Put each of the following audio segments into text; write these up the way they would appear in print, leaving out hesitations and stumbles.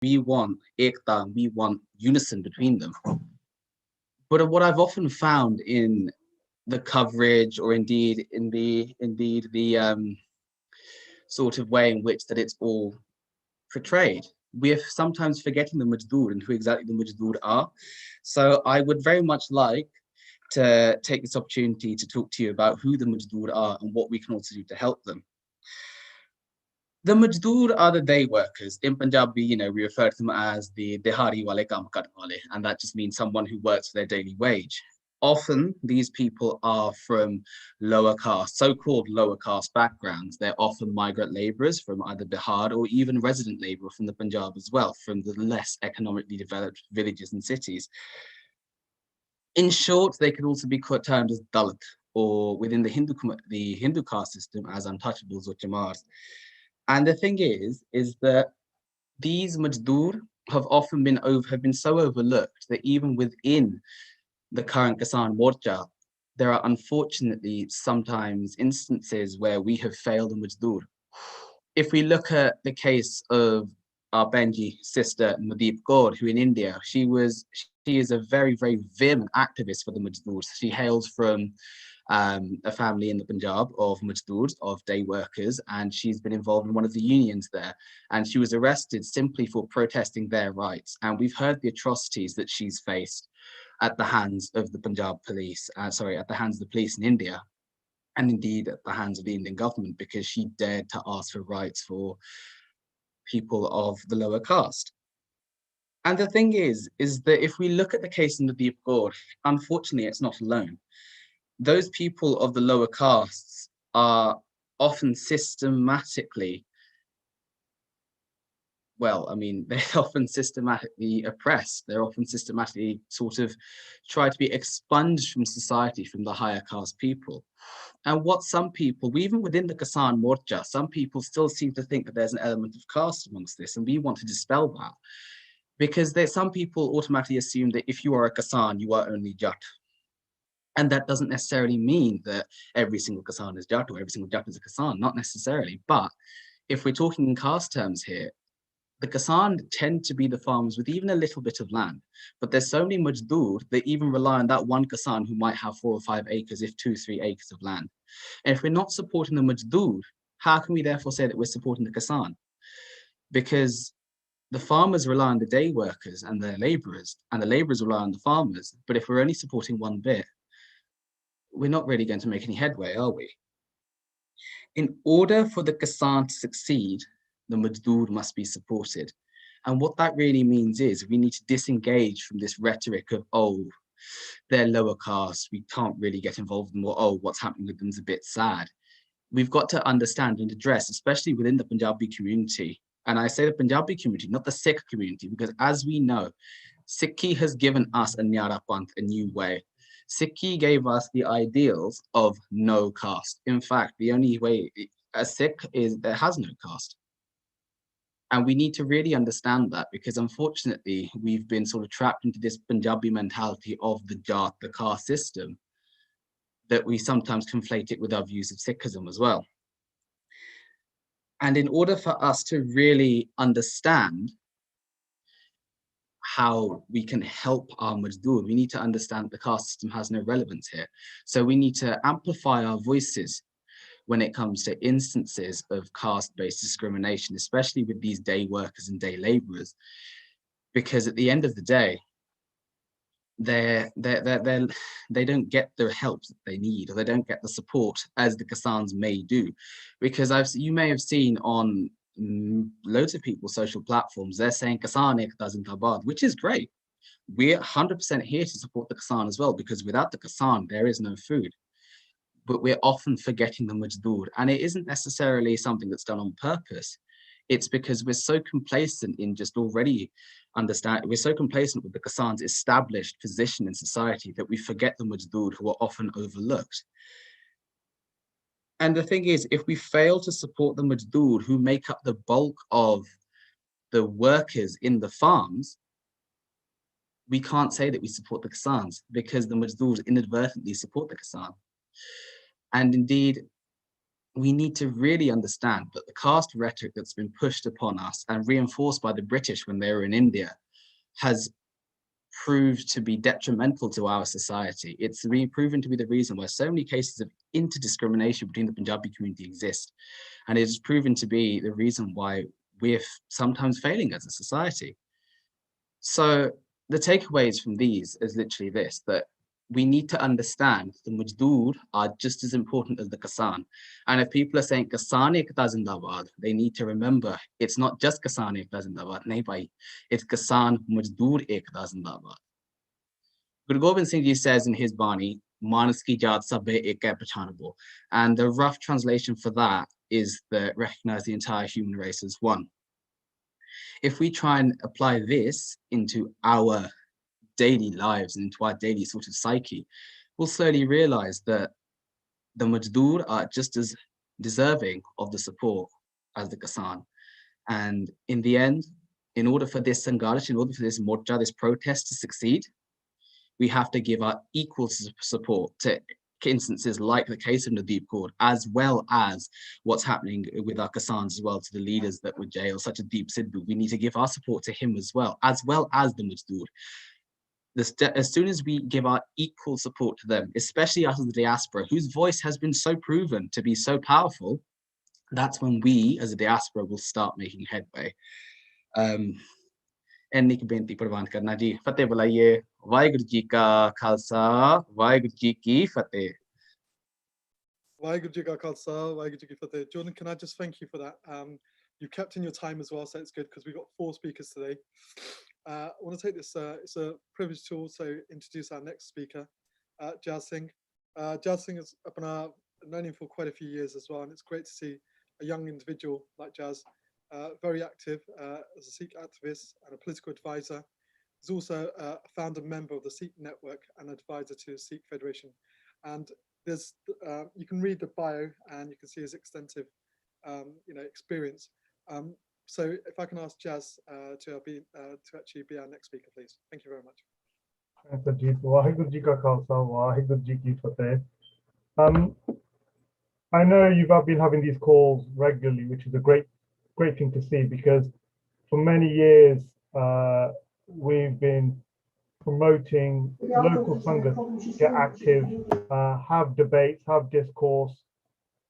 we want ekta, we want unison between them. But what I've often found in the coverage, or indeed the sort of way in which that it's all portrayed, we're sometimes forgetting the Majdood and who exactly the Majdood are. So I would very much like to take this opportunity to talk to you about who the Majdood are and what we can also do to help them. The Majdood are the day workers. In Punjabi, we refer to them as the Dihari wale kam karne wale, and that just means someone who works for their daily wage. Often, these people are from lower caste, so-called lower caste backgrounds. They're often migrant laborers from either Bihar or even resident labor from the Punjab as well, from the less economically developed villages and cities. In short, they can also be termed as Dalit, or within the Hindu caste system as untouchables or Chamars. And the thing is that these Majdoor have been so overlooked that even within the current Kisan Morcha, there are unfortunately sometimes instances where we have failed the Majdoor. If we look at the case of our Benji sister Nadeep Kaur, who in India, she is a very, very vehement activist for the Majdoors. She hails from a family in the Punjab of Majdoors, of day workers, and she's been involved in one of the unions there. And she was arrested simply for protesting their rights. And we've heard the atrocities that she's faced at the hands of the Punjab police, at the hands of the police in India, and indeed at the hands of the Indian government, because she dared to ask for rights for people of the lower caste. And the thing is that if we look at the case in the Nadeep Kaur, unfortunately, it's not alone. Those people of the lower castes are often systematically, they're often systematically oppressed. They're often systematically sort of try to be expunged from society, from the higher caste people. And what some people, even within the Kisan Morcha, some people still seem to think that there's an element of caste amongst this, and we want to dispel that. Because some people automatically assume that if you are a Kisan, you are only Jat. And that doesn't necessarily mean that every single Kisan is Jat or every single Jat is a Kisan, not necessarily. But if we're talking in caste terms here, the Kisan tend to be the farmers with even a little bit of land. But there's so many Majdoor that even rely on that one Kisan who might have 4 or 5 acres, if 2, 3 acres of land. And if we're not supporting the Majdoor, how can we therefore say that we're supporting the Kisan? Because the farmers rely on the day workers and their laborers, and the laborers rely on the farmers. But if we're only supporting one bit, we're not really going to make any headway, are we? In order for the Kisan to succeed, the Majdoor must be supported. And what that really means is we need to disengage from this rhetoric of, oh, they're lower caste, we can't really get involved in what, oh, what's happening with them is a bit sad. We've got to understand and address, especially within the Punjabi community. And I say the Punjabi community, not the Sikh community, because as we know, Sikhi has given us a Nyara Panth, a new way. Sikhi gave us the ideals of no caste. In fact, the only way a Sikh is there has no caste. And we need to really understand that, because unfortunately, we've been sort of trapped into this Punjabi mentality of the Jat, the caste system, that we sometimes conflate it with our views of Sikhism as well. And in order for us to really understand how we can help our Majdoor, we need to understand the caste system has no relevance here. So we need to amplify our voices when it comes to instances of caste-based discrimination, especially with these day workers and day laborers, because at the end of the day, they don't get the help that they need, or they don't get the support as the Kisans may do. Because you may have seen on loads of people's social platforms, they're saying Kisan Ekta Zindabad, which is great. We're 100% here to support the Kisan as well, because without the Kisan, there is no food. But we're often forgetting the Majdoor, and it isn't necessarily something that's done on purpose. It's because we're so complacent in just already we're so complacent with the Kisan's established position in society that we forget the Majdoor, who are often overlooked. And the thing is, if we fail to support the Majdoor, who make up the bulk of the workers in the farms, we can't say that we support the Kisans, because the Majdoors inadvertently support the Kisan. And indeed, we need to really understand that the caste rhetoric that's been pushed upon us and reinforced by the British when they were in India has proved to be detrimental to our society. It's proven to be the reason why so many cases of interdiscrimination between the Punjabi community exist. And it has proven to be the reason why we're sometimes failing as a society. So the takeaways from these is literally this, that we need to understand the Majdoor are just as important as the Kisan. And if people are saying Kisan Ekta Zindabad, they need to remember it's not just Kisan Ekta Zindabad, nahi bhai, it's Kisan Majdoor Ekta Zindabad. Guru Gobind Singh Ji says in his Bani, Manas ki jaat sabbe ek hai pehchanabo. And the rough translation for that is that recognize the entire human race as one. If we try and apply this into our daily lives and into our daily sort of psyche, we'll slowly realize that the Majdoor are just as deserving of the support as the Kisan. And in the end, in order for this Sangharsh, in order for this Morcha, this protest to succeed, we have to give our equal support to instances like the case of Nadeep Kaur, as well as what's happening with our Kisans as well, to the leaders that were jailed, such as Deep Sidhu. We need to give our support to him as well as the Majdoor. As soon as we give our equal support to them, especially us as the diaspora, whose voice has been so proven to be so powerful, that's when we as a diaspora will start making headway. ਇੰਨੀ ਕੁ ਬੇਨਤੀ ਪ੍ਰਵਾਨ ਕਰਨਾ ਜੀ। ਫਤਿਹ ਬੁਲਾਈਏ। ਵਾਹਿਗੁਰੂ ਜੀ ਕਾ ਖਾਲਸਾ, ਵਾਹਿਗੁਰੂ ਜੀ ਕੀ ਫਤਿਹ। Vaiguru Ji Ka Khalsa, Vaiguru Ji Ki Fateh. Jordan, can I just thank you for that? You kept in your time as well, so it's good because we've got 4 speakers today. I want to take this, it's a privilege to also introduce our next speaker, Jazz Singh. Jazz Singh has known him for quite a few years as well, and it's great to see a young individual like Jazz, very active as a Sikh activist and a political advisor. He's also a founder member of the Sikh Network and advisor to Sikh Federation. And there's, you can read the bio and you can see his extensive, experience. So if I can ask Jazz to actually be our next speaker, please. Thank you very much. Vaiguru Ji Ka Khalsa, Vaiguru Ji Ki Fateh. I know you've been having these calls regularly, which is a great thing to see, because for many years we've been promoting local Sangat to get active, have debates, have discourse,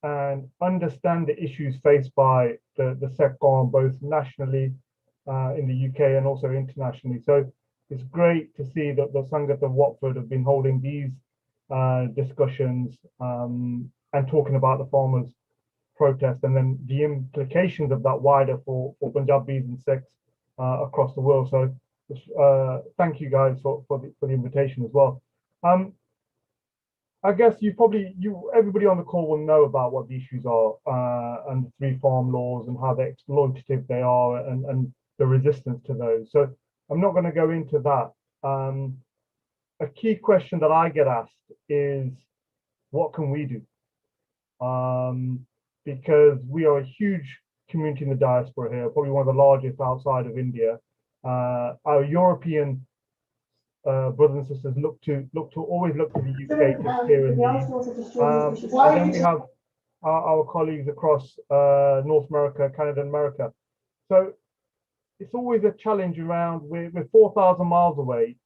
and understand the issues faced by the sector, both nationally in the UK and also internationally. So it's great to see that the Sangat of Watford have been holding these discussions and talking about the farmers' protest and then the implications of that wider for Punjabis and Sikhs across the world. So thank you guys for the invitation as well. I guess everybody on the call will know about what the issues are and the 3 farm laws and how exploitative they are and the resistance to those. So I'm not going to go into that. A key question that I get asked is, what can we do? Because we are a huge community in the diaspora here, probably one of the largest outside of India. Our European brothers and sisters always look to the UK to steer in these. And then we have our colleagues across North America, Canada, and America. So it's always a challenge around, we're 4,000 miles away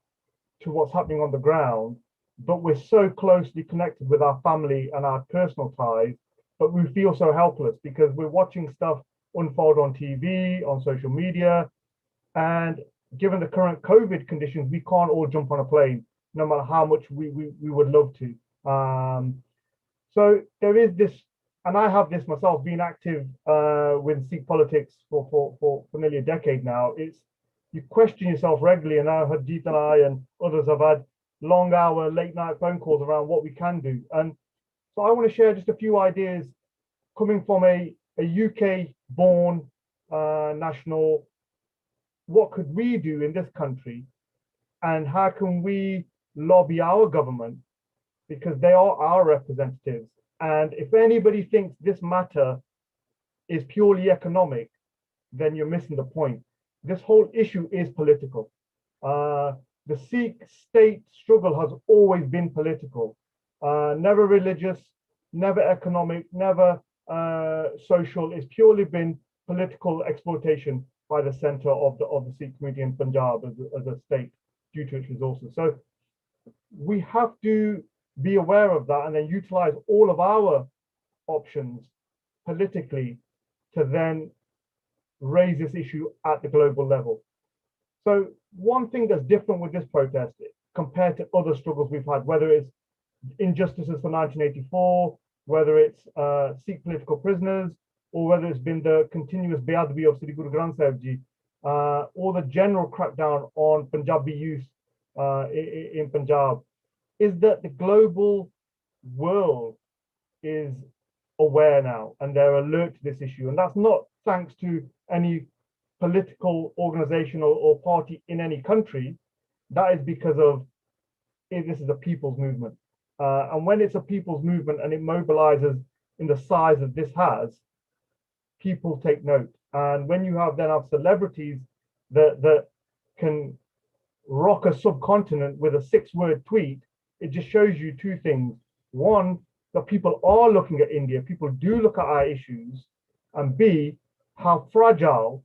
to what's happening on the ground, but we're so closely connected with our family and our personal ties, but we feel so helpless because we're watching stuff unfold on TV, on social media, and given the current COVID conditions, we can't all jump on a plane, no matter how much we would love to. So there is this, and I have this myself, being active with Sikh politics for nearly a decade now. You question yourself regularly, and now Harjeet and I and others have had long hour, late night phone calls around what we can do. And so I want to share just a few ideas coming from a UK born national. What could we do in this country, and how can we lobby our government, because they are our representatives. And if anybody thinks this matter is purely economic, then you're missing the point. This whole issue is political. The Sikh state struggle has always been political, never religious, never economic, never social. It's purely been political exploitation by the center of the Sikh community in Punjab as a state due to its resources. So we have to be aware of that and then utilize all of our options politically to then raise this issue at the global level. So one thing that's different with this protest compared to other struggles we've had, whether it's injustices for 1984, whether it's Sikh political prisoners, or whether it's been the continuous beadbi of Sri Guru Granth Sahib Ji, or the general crackdown on Punjabi youth in Punjab, is that the global world is aware now and they're alert to this issue. And that's not thanks to any political organization or party in any country. That is because of this is a people's movement. And when it's a people's movement and it mobilizes in the size that this has, people take note. And when you have celebrities that can rock a subcontinent with a 6-word tweet, it just shows you two things. One, that people are looking at India, people do look at our issues, and B, how fragile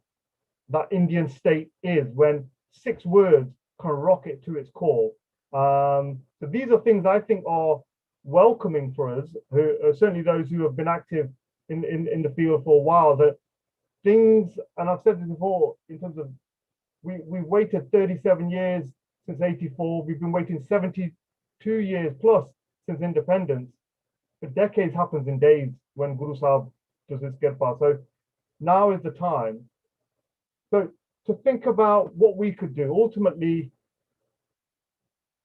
that Indian state is when 6 words can rock it to its core. So these are things I think are welcoming for us, who certainly those who have been active in the field for a while, that things, and I've said this before, in terms of we waited 37 years since 84, we've been waiting 72 years plus since independence. But decades happens in days when Guru Sahib does his Girpa. So now is the time. So to think about what we could do. Ultimately,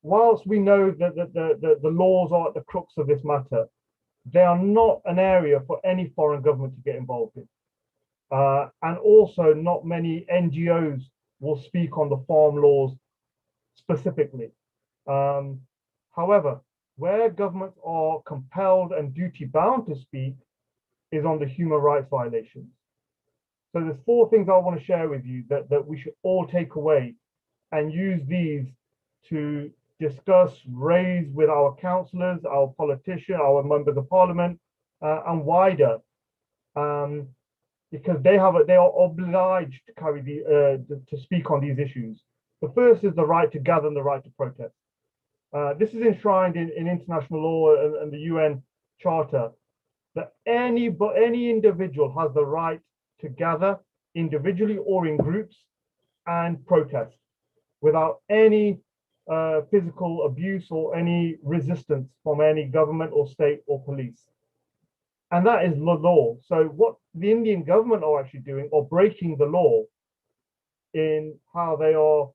whilst we know that the laws are at the crux of this matter, they are not an area for any foreign government to get involved in. And also not many NGOs will speak on the farm laws specifically. However, where governments are compelled and duty bound to speak is on the human rights violations. So there's 4 things I want to share with you that we should all take away and use these to discuss, raise with our councillors, our politicians, our members of parliament, and wider, because they are obliged to carry to speak on these issues. The first is the right to gather and the right to protest. This is enshrined in international law and the UN Charter, that any individual has the right to gather individually or in groups and protest without any physical abuse or any resistance from any government or state or police. And that is the law. So what the Indian government are actually doing are breaking the law in how they are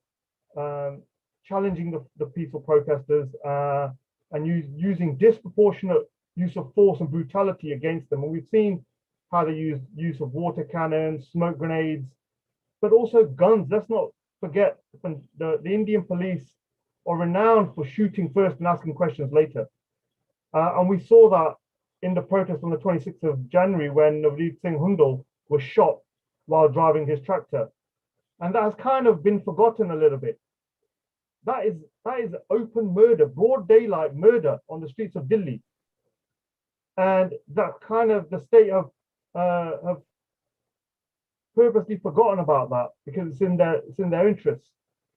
challenging the peaceful protesters and using disproportionate use of force and brutality against them. And we've seen how they use of water cannons, smoke grenades, but also guns. Let's not forget the Indian police are renowned for shooting first and asking questions later. And we saw that in the protest on the 26th of January when Navdeep Singh Hundal was shot while driving his tractor. And that has kind of been forgotten a little bit. That is open murder, broad daylight murder on the streets of Delhi. And that kind of the state have purposely forgotten about that because it's in their interests.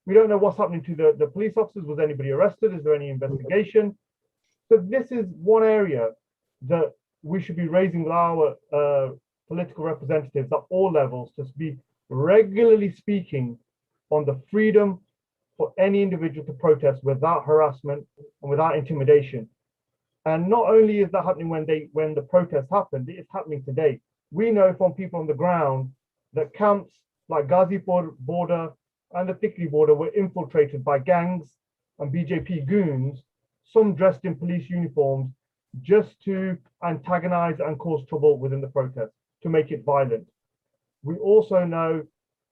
We don't know what's happening to the police officers. Was anybody arrested? Is there any investigation? So this is one area that we should be raising with our political representatives at all levels, to be regularly speaking on the freedom for any individual to protest without harassment and without intimidation. And not only is that happening when the protest happened, it's happening today. We know from people on the ground that camps like Ghazipur border and the Tikri border were infiltrated by gangs and BJP goons, some dressed in police uniforms, just to antagonize and cause trouble within the protest, to make it violent. We also know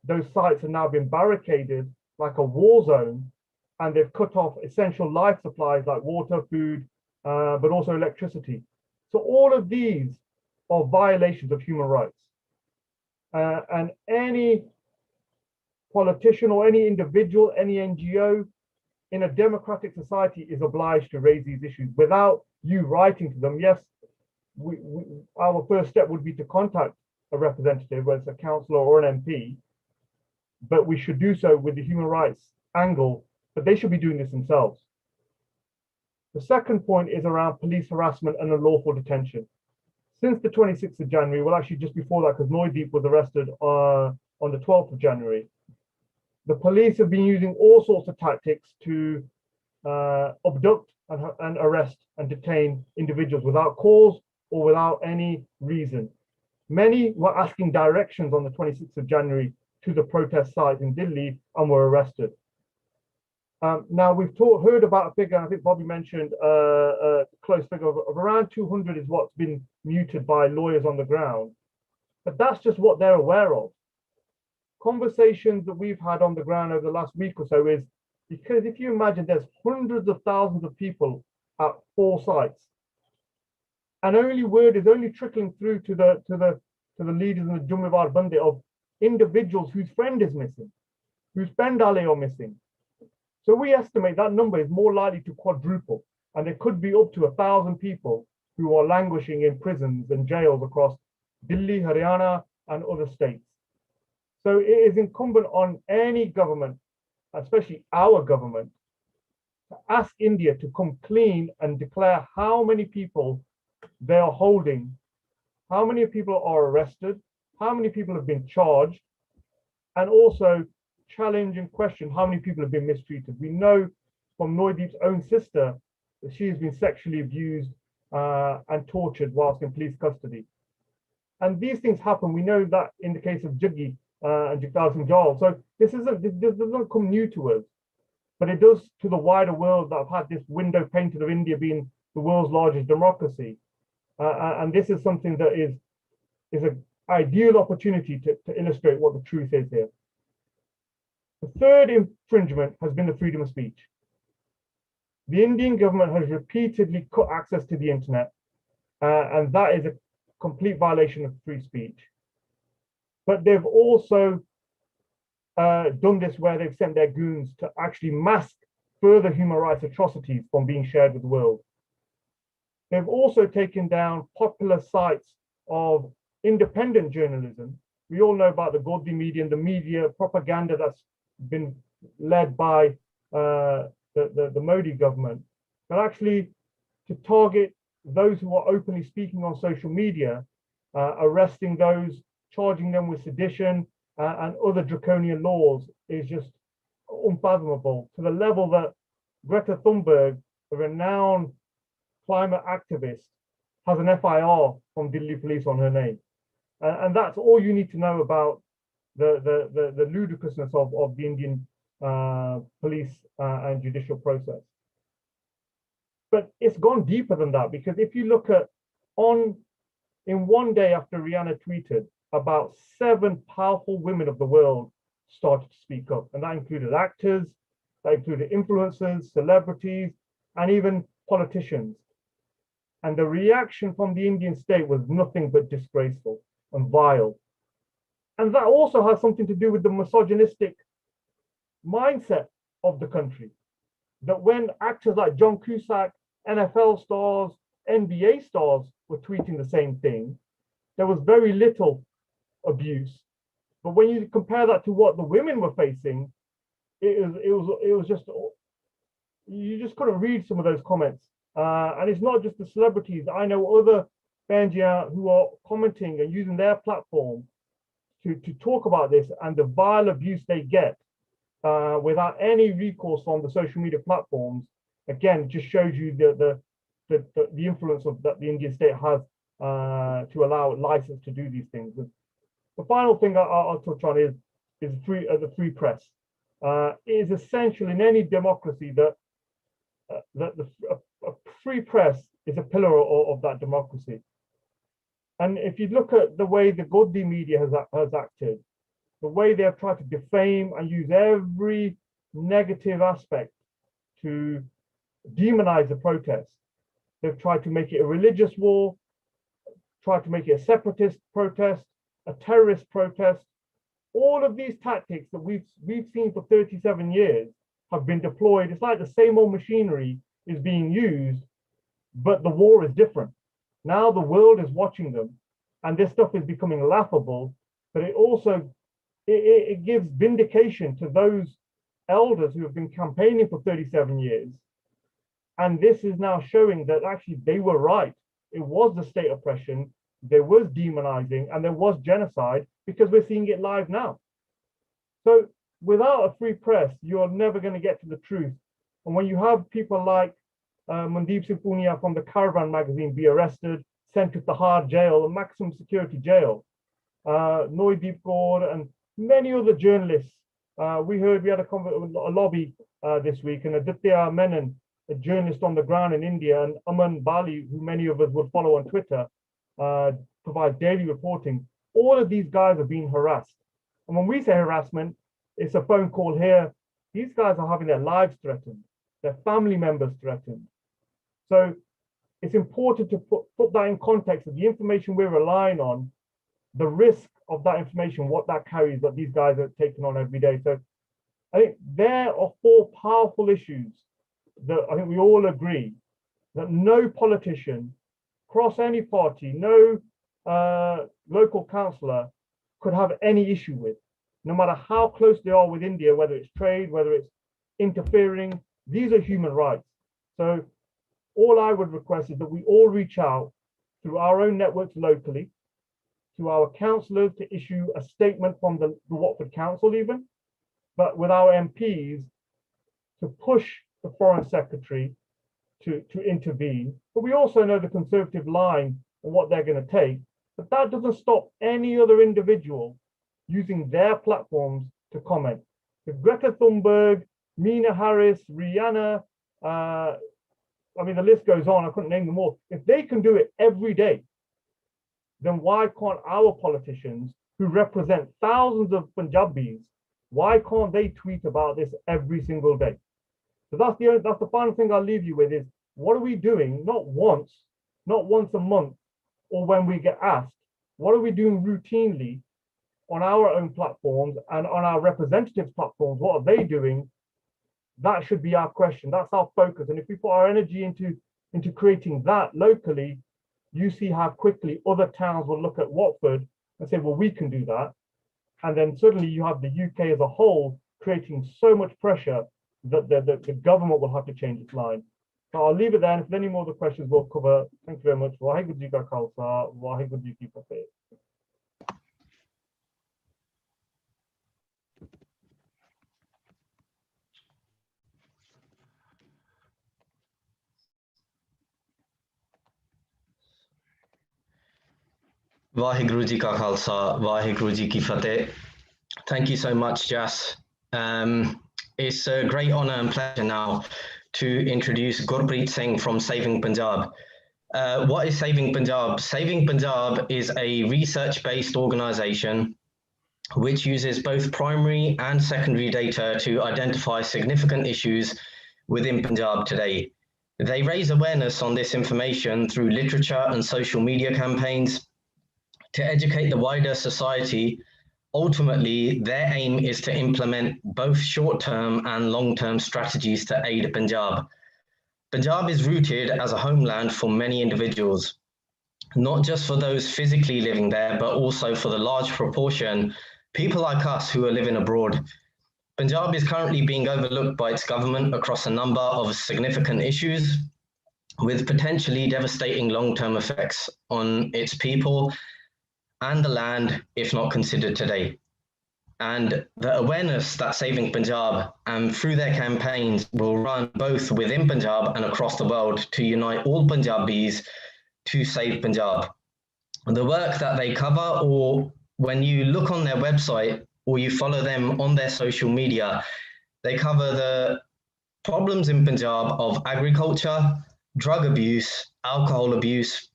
those sites have now been barricaded like a war zone, and they've cut off essential life supplies like water, food, but also electricity. So all of these are violations of human rights. And any politician or any individual, any NGO in a democratic society is obliged to raise these issues without you writing to them. Yes, our first step would be to contact a representative, whether it's a councillor or an MP, but we should do so with the human rights angle, but they should be doing this themselves. The second point is around police harassment and unlawful detention. Since the 26th of January, well, actually just before that, because Noydeep was arrested on the 12th of January, the police have been using all sorts of tactics to abduct and arrest and detain individuals without cause or without any reason. Many were asking directions on the 26th of January to the protest site in Delhi and were arrested. Now we've heard about a figure, I think Bobby mentioned a close figure of around 200 is what's been muted by lawyers on the ground, but that's just what they're aware of. Conversations that we've had on the ground over the last week or so is because if you imagine there's hundreds of thousands of people at 4 sites, and word is trickling through to the leaders in the Jummivar Bandit of individuals whose friend is missing, whose pendale are missing. So we estimate that number is more likely to quadruple, and there could be up to 1,000 people who are languishing in prisons and jails across Delhi, Haryana, and other states. So it is incumbent on any government, especially our government, to ask India to come clean and declare how many people they are holding, how many people are arrested, how many people have been charged, and also challenge and question how many people have been mistreated. We know from Noydeep's own sister that she has been sexually abused and tortured whilst in police custody. And these things happen. We know that in the case of Jaggi and Jagdal Singh Jal. So this doesn't come new to us, but it does to the wider world that have had this window painted of India being the world's largest democracy. And this is something that is an ideal opportunity to illustrate what the truth is here. The third infringement has been the freedom of speech. The Indian government has repeatedly cut access to the internet, and that is a complete violation of free speech. But they've also done this where they've sent their goons to actually mask further human rights atrocities from being shared with the world. They've also taken down popular sites of independent journalism. We all know about the Gaudiya media and the media propaganda that's been led by the Modi government, but actually to target those who are openly speaking on social media, arresting those, charging them with sedition and other draconian laws is just unfathomable, to the level that Greta Thunberg, a renowned climate activist, has an FIR from Delhi police on her name. And that's all you need to know about the ludicrousness of the Indian police and judicial process. But it's gone deeper than that, because if you look at in one day after Rihanna tweeted, about 7 powerful women of the world started to speak up, and that included actors, that included influencers, celebrities, and even politicians. And the reaction from the Indian state was nothing but disgraceful and vile. And that also has something to do with the misogynistic mindset of the country. That when actors like John Cusack, NFL stars, NBA stars were tweeting the same thing, there was very little abuse. But when you compare that to what the women were facing, it was just, you just couldn't read some of those comments. And it's not just the celebrities. I know other Banjia who are commenting and using their platform to talk about this and the vile abuse they get without any recourse from the social media platforms. Again, it just shows you the influence that the Indian state has to allow license to do these things. The final thing I'll touch on is the free press. It is essential in any democracy that a free press is a pillar of that democracy. And if you look at the way the Gaudiya media has acted, the way they have tried to defame and use every negative aspect to demonize the protest, they've tried to make it a religious war, tried to make it a separatist protest, a terrorist protest. All of these tactics that we've seen for 37 years have been deployed. It's like the same old machinery is being used, but the war is different. Now the world is watching them, and this stuff is becoming laughable, but it also it gives vindication to those elders who have been campaigning for 37 years. And this is now showing that actually they were right. It was the state oppression, there was demonizing, and there was genocide, because we're seeing it live now. So without a free press, you're never going to get to the truth. And when you have people like Mandeep Singh Punia from the Caravan magazine be arrested, sent to Tihar jail, a maximum security jail, Noideep Kaur and many other journalists. We had a lobby this week, and Aditya Menon, a journalist on the ground in India, and Aman Bali, who many of us would follow on Twitter, provides daily reporting. All of these guys are being harassed. And when we say harassment, it's a phone call here. These guys are having their lives threatened, their family members threatened. So it's important to put that in context of the information we're relying on, the risk of that information, what that carries, that these guys are taking on every day. So I think there are four powerful issues that I think we all agree that no politician, across any party, no local councillor could have any issue with, no matter how close they are with India, whether it's trade, whether it's interfering. These are human rights. So all I would request is that we all reach out through our own networks locally to our councillors to issue a statement from the Watford Council even, but with our MPs to push the Foreign Secretary to intervene. But we also know the Conservative line and what they're going to take, but that doesn't stop any other individual using their platforms to comment. If Greta Thunberg, Mina Harris, Rihanna, I mean, the list goes on, I couldn't name them all. If they can do it every day, then why can't our politicians who represent thousands of Punjabis, why can't they tweet about this every single day? So that's the final thing I'll leave you with is, what are we doing, not once a month, or when we get asked, what are we doing routinely on our own platforms and on our representatives' platforms? What are they doing? That should be our question. That's our focus. And if we put our energy into creating that locally, you see how quickly other towns will look at Watford and say, well, we can do that. And then suddenly you have the UK as a whole creating so much pressure that the government will have to change its line. So I'll leave it there. And if there's any more other questions, we'll cover. Thank you very much. Waheguru Ji Ka Khalsa, Waheguru Ji Ki Fateh. Waheguru Ji Ka Khalsa, Waheguru Ji Ki Fateh. Thank you so much, Jas. It's a great honour and pleasure now to introduce Gurpreet Singh from Saving Punjab. What is Saving Punjab? Saving Punjab is a research-based organisation which uses both primary and secondary data to identify significant issues within Punjab today. They raise awareness on this information through literature and social media campaigns to educate the wider society. Ultimately, their aim is to implement both short-term and long-term strategies to aid Punjab. Punjab is rooted as a homeland for many individuals, not just for those physically living there, but also for the large proportion people like us who are living abroad. Punjab is currently being overlooked by its government across a number of significant issues, with potentially devastating long-term effects on its people and the land if not considered today. And the awareness that Saving Punjab and through their campaigns will run both within Punjab and across the world to unite all Punjabis to save Punjab. The work that they cover, or when you look on their website or you follow them on their social media, they cover the problems in Punjab of agriculture, drug abuse, alcohol abuse,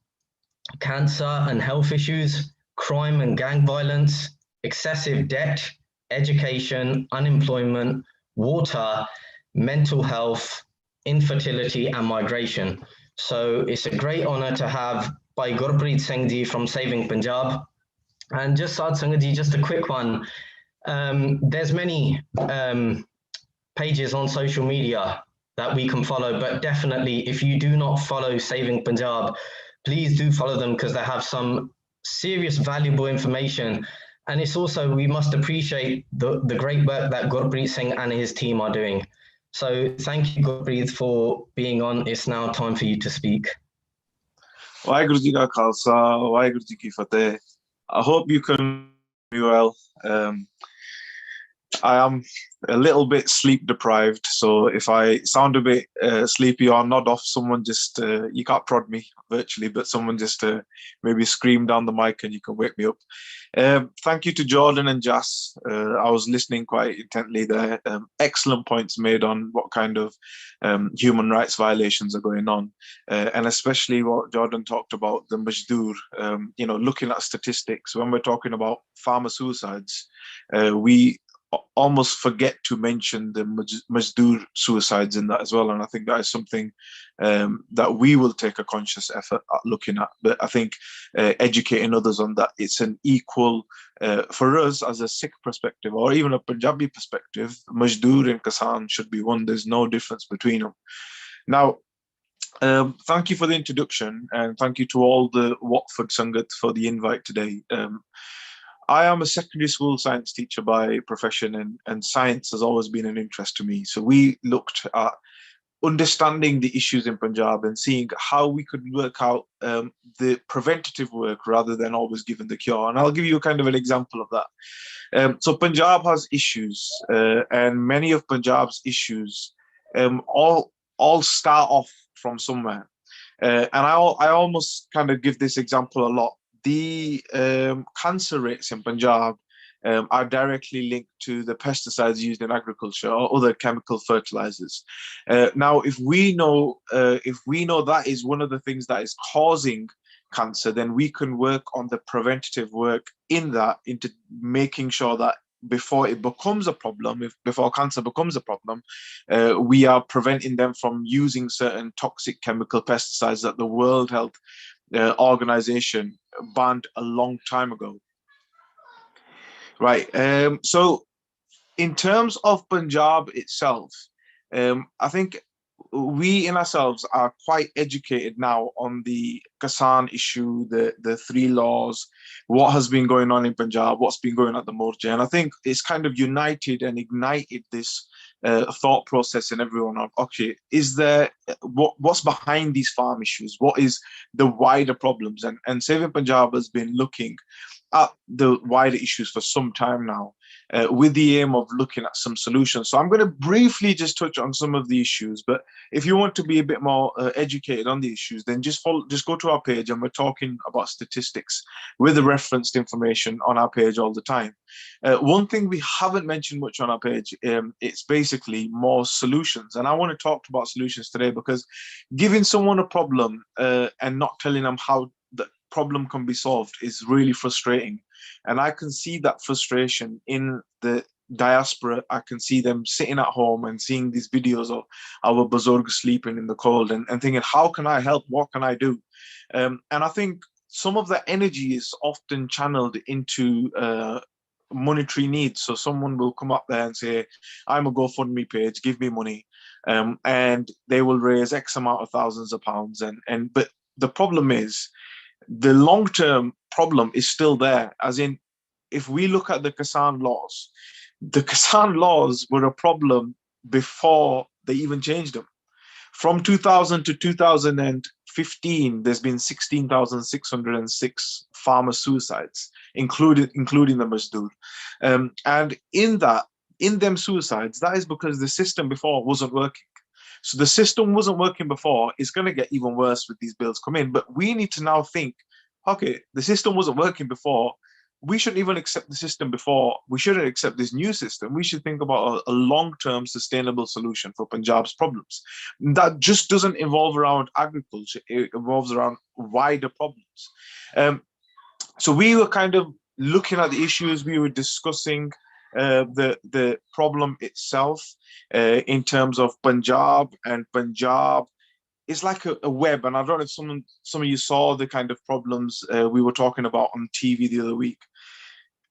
cancer and health issues, crime and gang violence, excessive debt, education, unemployment, water, mental health, infertility, and migration. So it's a great honor to have Bhai Gurpreet Singh Ji from Saving Punjab. And just Saad Sangat Ji, just a quick one. There's many pages on social media that we can follow, but definitely if you do not follow Saving Punjab, please do follow them because they have some serious valuable information. And it's also, we must appreciate the great work that Gurpreet Singh and his team are doing. So thank you, Gurpreet, for being on. It's now time for you to speak. Waheguru Ji Ka Khalsa, Waheguru Ji Ki Fateh. I hope you can hear me well. I am a little bit sleep deprived, so if I sound a bit sleepy or nod off, someone just, you can't prod me virtually, but someone just maybe scream down the mic and you can wake me up. Thank you to Jordan and Jas. I was listening quite intently there. Excellent points made on what kind of human rights violations are going on. And especially what Jordan talked about, the Majdoor, looking at statistics. When we're talking about farmer suicides, we almost forget to mention the Majdoor suicides in that as well. And I think that is something that we will take a conscious effort at looking at. But I think educating others on that, it's an equal, for us as a Sikh perspective, or even a Punjabi perspective, Majdoor and Kisan should be one. There's no difference between them. Now, thank you for the introduction, and thank you to all the Watford Sangat for the invite today. I am a secondary school science teacher by profession, and science has always been an interest to me. So we looked at understanding the issues in Punjab and seeing how we could work out the preventative work rather than always giving the cure. And I'll give you kind of an example of that. So Punjab has issues, and many of Punjab's issues all start off from somewhere. And I almost kind of give this example a lot. The cancer rates in Punjab are directly linked to the pesticides used in agriculture or other chemical fertilizers. Now, if we know that is one of the things that is causing cancer, then we can work on the preventative work into making sure that before it becomes a problem, before cancer becomes a problem, we are preventing them from using certain toxic chemical pesticides that the World Health Organization banned a long time ago. Right. So in terms of Punjab itself, I think we in ourselves are quite educated now on the Kisan issue, the three laws, what has been going on in Punjab, what's been going on at the Morja. And I think it's kind of united and ignited this thought process in everyone of, okay, is there, what's behind these farm issues? What is the wider problems? And Saving Punjab has been looking at the wider issues for some time now, with the aim of looking at some solutions. So I'm going to briefly just touch on some of the issues, but if you want to be a bit more educated on the issues, then just go to our page, and we're talking about statistics with the referenced information on our page all the time. One thing we haven't mentioned much on our page, it's basically more solutions. And I want to talk about solutions today, because giving someone a problem and not telling them how the problem can be solved is really frustrating. And I can see that frustration in the diaspora. I can see them sitting at home and seeing these videos of our Buzurg sleeping in the cold and thinking, how can I help? What can I do? And I think some of that energy is often channeled into monetary needs. So someone will come up there and say, I'm a GoFundMe page, give me money. And they will raise X amount of thousands of pounds. But the problem is, the long-term problem is still there. As in, if we look at the Kisan laws were a problem before they even changed them. From 2000 to 2015, there's been 16,606 farmer suicides, including the Majdoor. And in them suicides, that is because the system before wasn't working. So the system wasn't working before. It's going to get even worse with these bills come in. But we need to now think, okay, the system wasn't working before. We shouldn't even accept the system before. We shouldn't accept this new system. We should think about a long-term sustainable solution for Punjab's problems. That just doesn't involve around agriculture. It involves around wider problems. So we were kind of looking at the issues. We were discussing the problem itself in terms of Punjab, and Punjab is like a web. And I don't know if some of you saw the kind of problems we were talking about on TV the other week.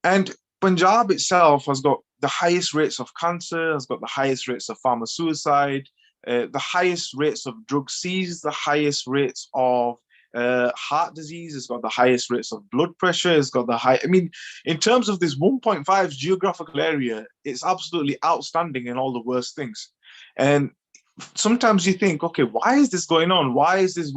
And Punjab itself has got the highest rates of cancer, has got the highest rates of farmer suicide, the highest rates of drug seized, the highest rates of heart disease, it's got the highest rates of blood pressure, it's got the high, I mean, in terms of this 1.5 geographical area, it's absolutely outstanding in all the worst things. And sometimes you think, okay, why is this going on? Why is this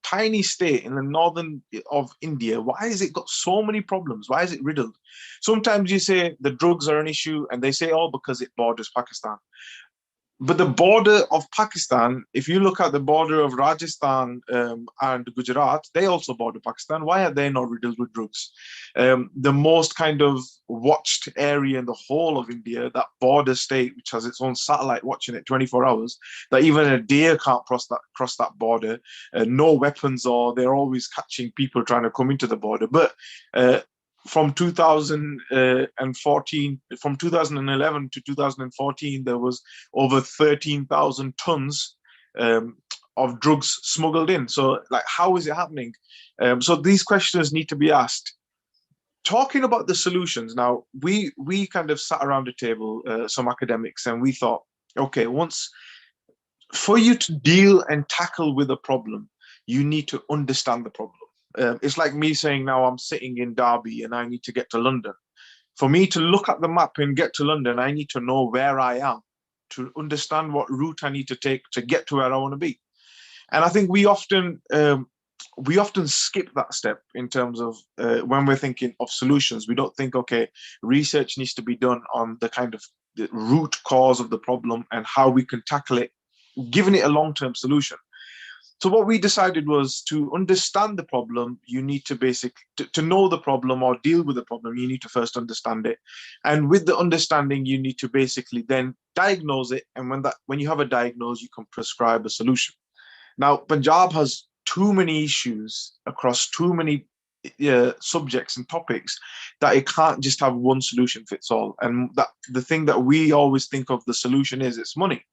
tiny state in the northern of India, why has it got so many problems? Why is it riddled? Sometimes you say the drugs are an issue, and they say, oh, because it borders Pakistan. But the border of Pakistan, if you look at the border of Rajasthan and Gujarat, they also border Pakistan. Why are they not riddled with drugs? The most kind of watched area in the whole of India, that border state, which has its own satellite watching it 24 hours, that even a deer can't cross that border. No weapons, or they're always catching people trying to come into the border. But from 2014, from 2011 to 2014, there was over 13,000 tons of drugs smuggled in. So, like, how is it happening? So these questions need to be asked. Talking about the solutions, now we kind of sat around the table, some academics, and we thought, okay, for you to deal and tackle with a problem, you need to understand the problem. It's like me saying now I'm sitting in Derby and I need to get to London. For me to look at the map and get to London, I need to know where I am, to understand what route I need to take to get to where I want to be. And I think we often skip that step in terms of when we're thinking of solutions. We don't think, okay, research needs to be done on the kind of the root cause of the problem and how we can tackle it, giving it a long-term solution. So what we decided was, to understand the problem, you need to to know the problem or deal with the problem, you need to first understand it. And with the understanding, you need to basically then diagnose it. And when you have a diagnosis, you can prescribe a solution. Now, Punjab has too many issues across too many subjects and topics that it can't just have one solution fits all. And that the thing that we always think of the solution is, it's money.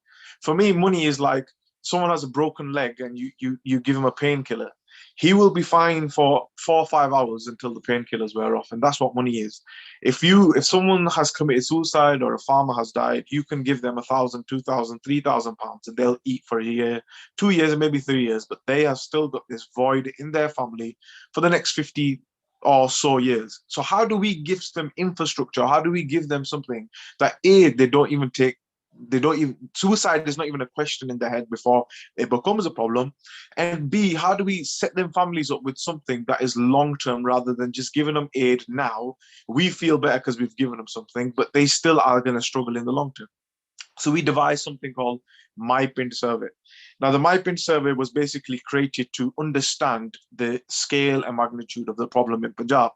For me, money is like, someone has a broken leg and you give him a painkiller. He will be fine for 4 or 5 hours until the painkillers wear off, and that's what money is. If someone has committed suicide or a farmer has died, you can give them 1,000, 2,000, 3,000 pounds, and they'll eat for a year, 2 years, and maybe 3 years, but they have still got this void in their family for the next 50 or so years. So how do we give them infrastructure? How do we give them something that suicide is not even a question in their head before it becomes a problem? And B, how do we set them families up with something that is long-term rather than just giving them aid now? We feel better because we've given them something, but they still are going to struggle in the long term. So we devised something called MyPINT survey. Now, the MyPINT survey was basically created to understand the scale and magnitude of the problem in Punjab.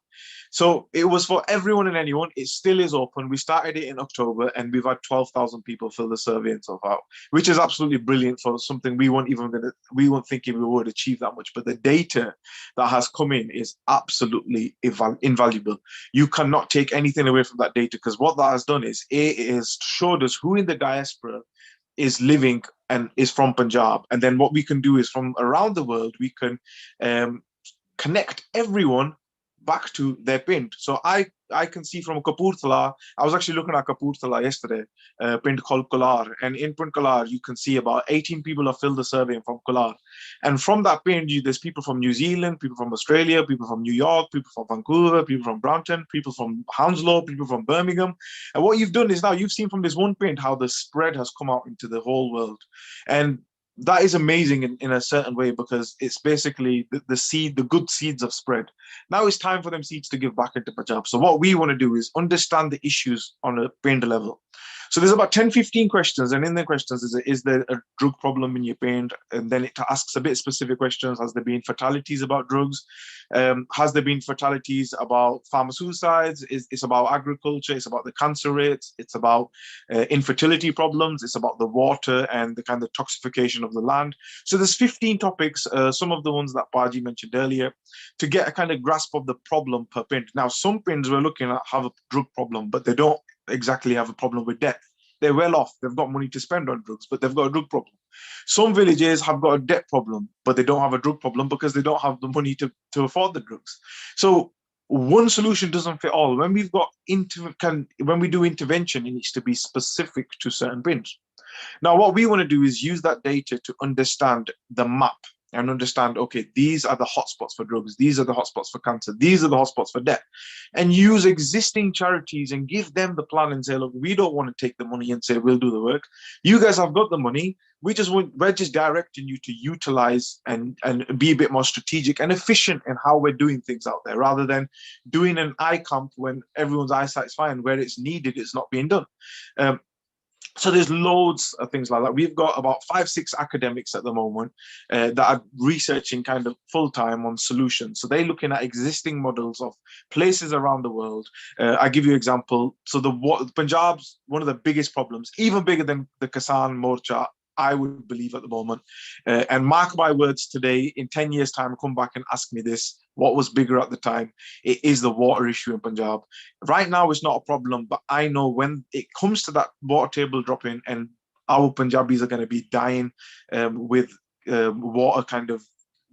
So it was for everyone and anyone. It still is open. We started it in October, and we've had 12,000 people fill the survey and so far, which is absolutely brilliant for something we weren't thinking we would achieve that much. But the data that has come in is absolutely invaluable. You cannot take anything away from that data, because what that has done is it has showed us who in the diaspora is living and is from Punjab. And then what we can do is, from around the world, we can connect everyone back to their pind. So I can see from Kapurthala, I was actually looking at Kapurthala yesterday, pind called Kolar. And in Pind Kolar, you can see about 18 people have filled the survey from Kolar. And from that pind, there's people from New Zealand, people from Australia, people from New York, people from Vancouver, people from Brampton, people from Hounslow, people from Birmingham. And what you've done is, now you've seen from this one pind how the spread has come out into the whole world. And that is amazing in a certain way, because it's basically the good seeds of spread. Now it's time for them seeds to give back into Punjab. So what we want to do is understand the issues on a pind level. So there's about 10, 15 questions. And in the questions is there a drug problem in your pind? And then it asks a bit specific questions. Has there been fatalities about drugs? Has there been fatalities about farmer suicides? It's about agriculture. It's about the cancer rates. It's about infertility problems. It's about the water and the kind of toxification of the land. So there's 15 topics, some of the ones that Paji mentioned earlier, to get a kind of grasp of the problem per pind. Now, some pinds we're looking at have a drug problem, but they don't exactly have a problem with debt. They're well off. They've got money to spend on drugs, but they've got a drug problem. Some villages have got a debt problem, but they don't have a drug problem because they don't have the money to afford the drugs. So one solution doesn't fit all. When we do intervention, it needs to be specific to certain pinds. Now, what we want to do is use that data to understand the map and understand, okay, these are the hotspots for drugs, these are the hotspots for cancer, these are the hotspots for debt, and use existing charities and give them the plan and say, look, we don't want to take the money and say we'll do the work. You guys have got the money. We're just directing you to utilize and be a bit more strategic and efficient in how we're doing things out there, rather than doing an eye camp when everyone's eyesight's fine. Where it's needed, it's not being done. So there's loads of things like that. We've got about 5-6 academics at the moment that are researching kind of full-time on solutions. So they're looking at existing models of places around the world. I give you an example. So Punjab's one of the biggest problems, even bigger than the Kisan Morcha, I would believe at the moment. And mark my words, today, in 10 years' time, come back and ask me this, what was bigger at the time? It is the water issue in Punjab. Right now, it's not a problem, but I know when it comes to that water table dropping and our Punjabis are going to be dying with water kind of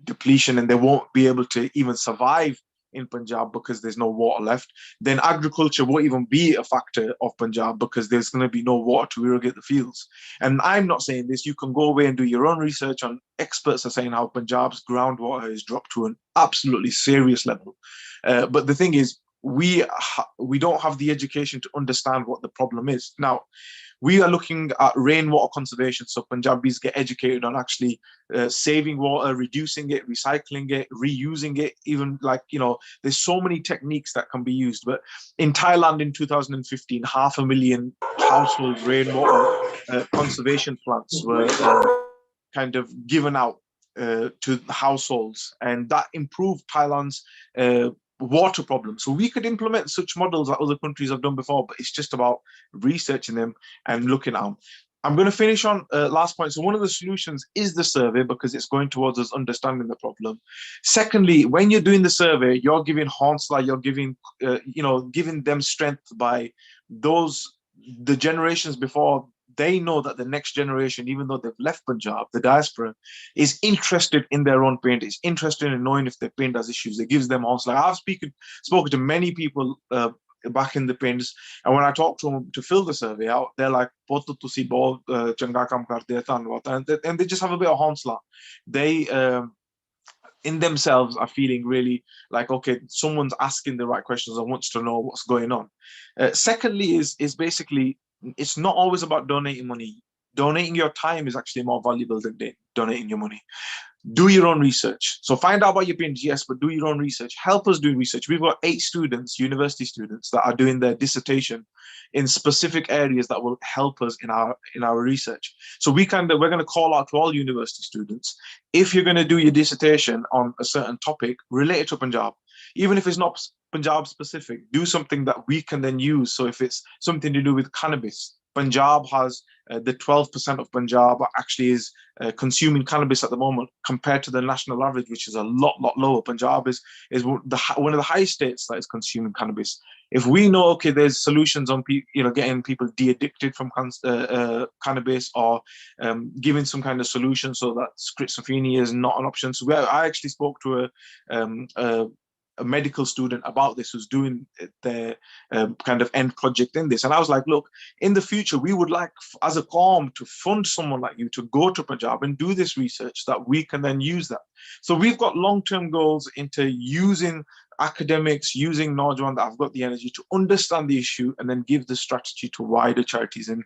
depletion, and they won't be able to even survive in Punjab because there's no water left, then agriculture won't even be a factor of Punjab because there's going to be no water to irrigate the fields. And I'm not saying this. You can go away and do your own research on. Experts are saying how Punjab's groundwater has dropped to an absolutely serious level. But the thing is, we don't have the education to understand what the problem is. Now, we are looking at rainwater conservation. So Punjabis get educated on actually saving water, reducing it, recycling it, reusing it. Even there's so many techniques that can be used. But in Thailand in 2015, 500,000 household rainwater conservation plants were kind of given out to households. And that improved Thailand's water problem. So we could implement such models that other countries have done before, but it's just about researching them and looking at them. I'm going to finish on last point. So one of the solutions is the survey, because it's going towards us understanding the problem. Secondly, when you're doing the survey, you're giving Hounsla, you're giving, giving them strength by the generations before. They know that the next generation, even though they've left Punjab, the diaspora, is interested in their own paint, is interested in knowing if their paint has issues. It gives them also. I've spoken to many people back in the paints, and when I talk to them to fill the survey out, they're like, and they just have a bit of Hounsla. They in themselves are feeling really like, okay, someone's asking the right questions and wants to know what's going on. Secondly, is basically, it's not always about donating money. Donating your time is actually more valuable than donating your money. Do your own research. So find out about your paint, yes, but do your own research. Help us do research. We've got 8 students, university students, that are doing their dissertation in specific areas that will help us in our research. So we're going to call out to all university students. If you're going to do your dissertation on a certain topic, relate it to Punjab. Even if it's not Punjab specific, do something that we can then use. So if it's something to do with cannabis, Punjab has the 12% of Punjab actually is consuming cannabis at the moment compared to the national average, which is a lot lower. Punjab is one of the highest states that is consuming cannabis. If we know, okay, there's solutions on getting people de-addicted from cannabis, or giving some kind of solution so that schizophrenia is not an option. So I actually spoke to a medical student about this, who's doing their kind of end project in this. And I was like, look, in the future, we would like, as a Qawm, to fund someone like you to go to Punjab and do this research that we can then use that. So we've got long-term goals into using academics, using Najwan that have got the energy to understand the issue and then give the strategy to wider charities and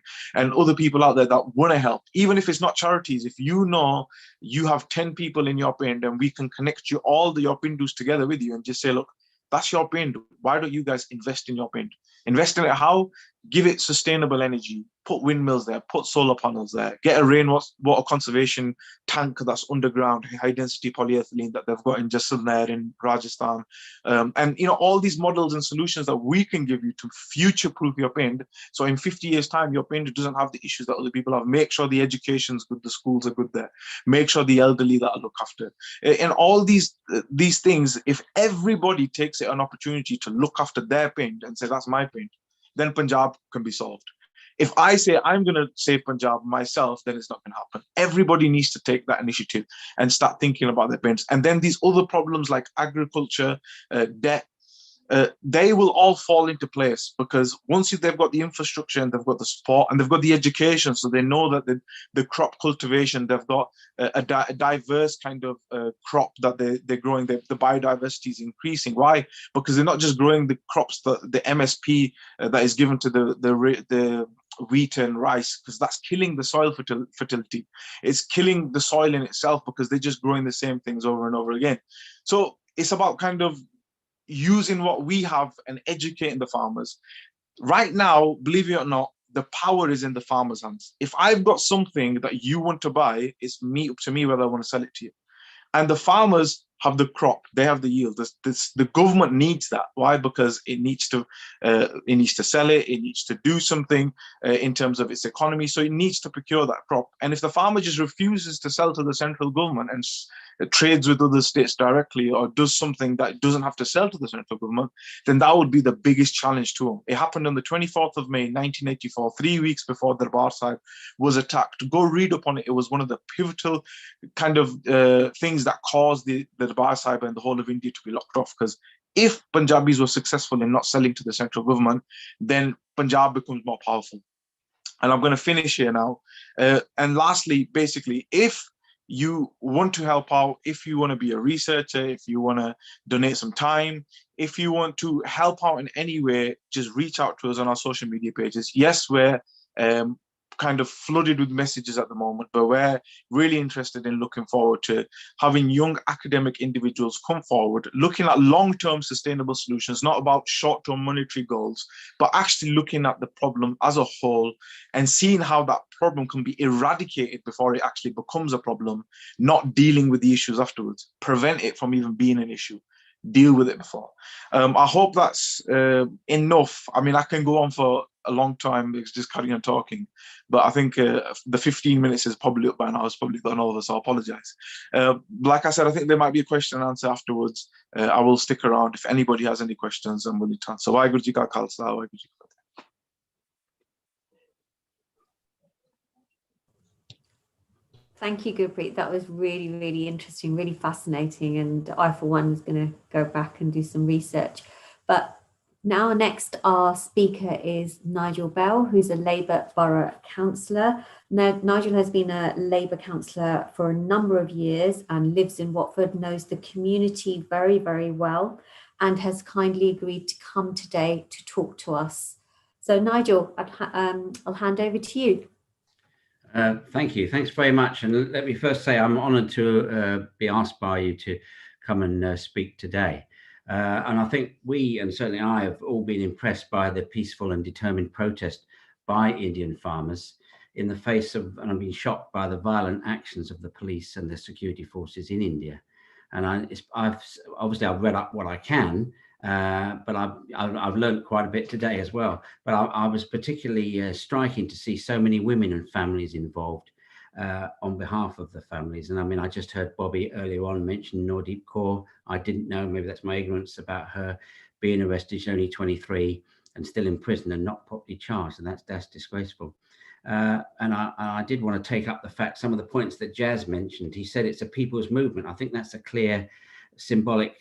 other people out there that want to help. Even if it's not charities, if you know you have 10 people in your paint and we can connect you all your Pindus together with you and just say, look, that's your paint. Why don't you guys invest in your paint? Invest in it how? Give it sustainable energy. Put windmills there, put solar panels there, get a rainwater conservation tank that's underground, high density polyethylene that they've got in Jaisalmer in Rajasthan. And all these models and solutions that we can give you to future proof your paint. So in 50 years time, your paint doesn't have the issues that other people have. Make sure the education's good, the schools are good there. Make sure the elderly that are looked after. And all these things, if everybody takes it an opportunity to look after their paint and say, that's my paint, then Punjab can be solved. If I say I'm going to save Punjab myself, then it's not going to happen. Everybody needs to take that initiative and start thinking about their paints. And then these other problems like agriculture, debt, they will all fall into place, because once they've got the infrastructure and they've got the support and they've got the education, so they know that the crop cultivation, they've got a diverse kind of crop that they're growing, the biodiversity is increasing. Why? Because they're not just growing the crops, the MSP that is given to the wheat and rice, because that's killing the soil fertility. It's killing the soil in itself, because they're just growing the same things over and over again. So it's about kind of using what we have and educating the farmers. Right now, believe it or not, the power is in the farmer's hands. If I've got something that you want to buy, it's up to me whether I want to sell it to you. And the farmers have the crop, they have the yield. The government needs that. Why? Because it needs to sell it, it needs to do something in terms of its economy. So it needs to procure that crop. And if the farmer just refuses to sell to the central government and trades with other states directly, or does something that doesn't have to sell to the central government, then that would be the biggest challenge to him. It happened on the 24th of May, 1984, 3 weeks before Darbar Sahib was attacked. Go read up on it. It was one of the pivotal kind of things that caused the Darbar Sahib and the whole of India to be locked off. Because if Punjabis were successful in not selling to the central government, then Punjab becomes more powerful. And I'm going to finish here now. And lastly, basically, if you want to help out, if you want to be a researcher, if you want to donate some time, if you want to help out in any way, just reach out to us on our social media pages. Yes, we're kind of flooded with messages at the moment, but we're really interested in looking forward to having young academic individuals come forward, looking at long-term sustainable solutions, not about short-term monetary goals, but actually looking at the problem as a whole and seeing how that problem can be eradicated before it actually becomes a problem, not dealing with the issues afterwards, prevent it from even being an issue. Deal with it before. I hope that's enough. I mean, I can go on for a long time, it's just carrying on talking, but I think the 15 minutes is probably up by now. It's probably gone over, so I apologize. Like I said, I think there might be a question and answer afterwards. I will stick around if anybody has any questions. I'm willing to answer. Waheguru Ji Ka Khalsa, Waheguru Ji Ki Fateh. Thank you, Gurpreet. That was really, really interesting, really fascinating. And I, for one, is going to go back and do some research. But now, next, our speaker is Nigel Bell, who's a Labour Borough Councillor. Now, Nigel has been a Labour Councillor for a number of years and lives in Watford, knows the community very, very well, and has kindly agreed to come today to talk to us. So, Nigel, I'll hand over to you. Thank you. Thanks very much. And let me first say I'm honoured to be asked by you to come and speak today. And I think we, and certainly I, have all been impressed by the peaceful and determined protest by Indian farmers in the face of, and I've been shocked by the violent actions of the police and the security forces in India. And I've read up what I can, but I've learned quite a bit today as well. But I was particularly striking to see so many women and families involved on behalf of the families. And I mean, I just heard Bobby earlier on mention Nordeep Kaur. I didn't know, maybe that's my ignorance about her being arrested. She's only 23 and still in prison and not properly charged. And that's disgraceful. And I did want to take up the fact, some of the points that Jazz mentioned. He said it's a people's movement. I think that's a clear symbolic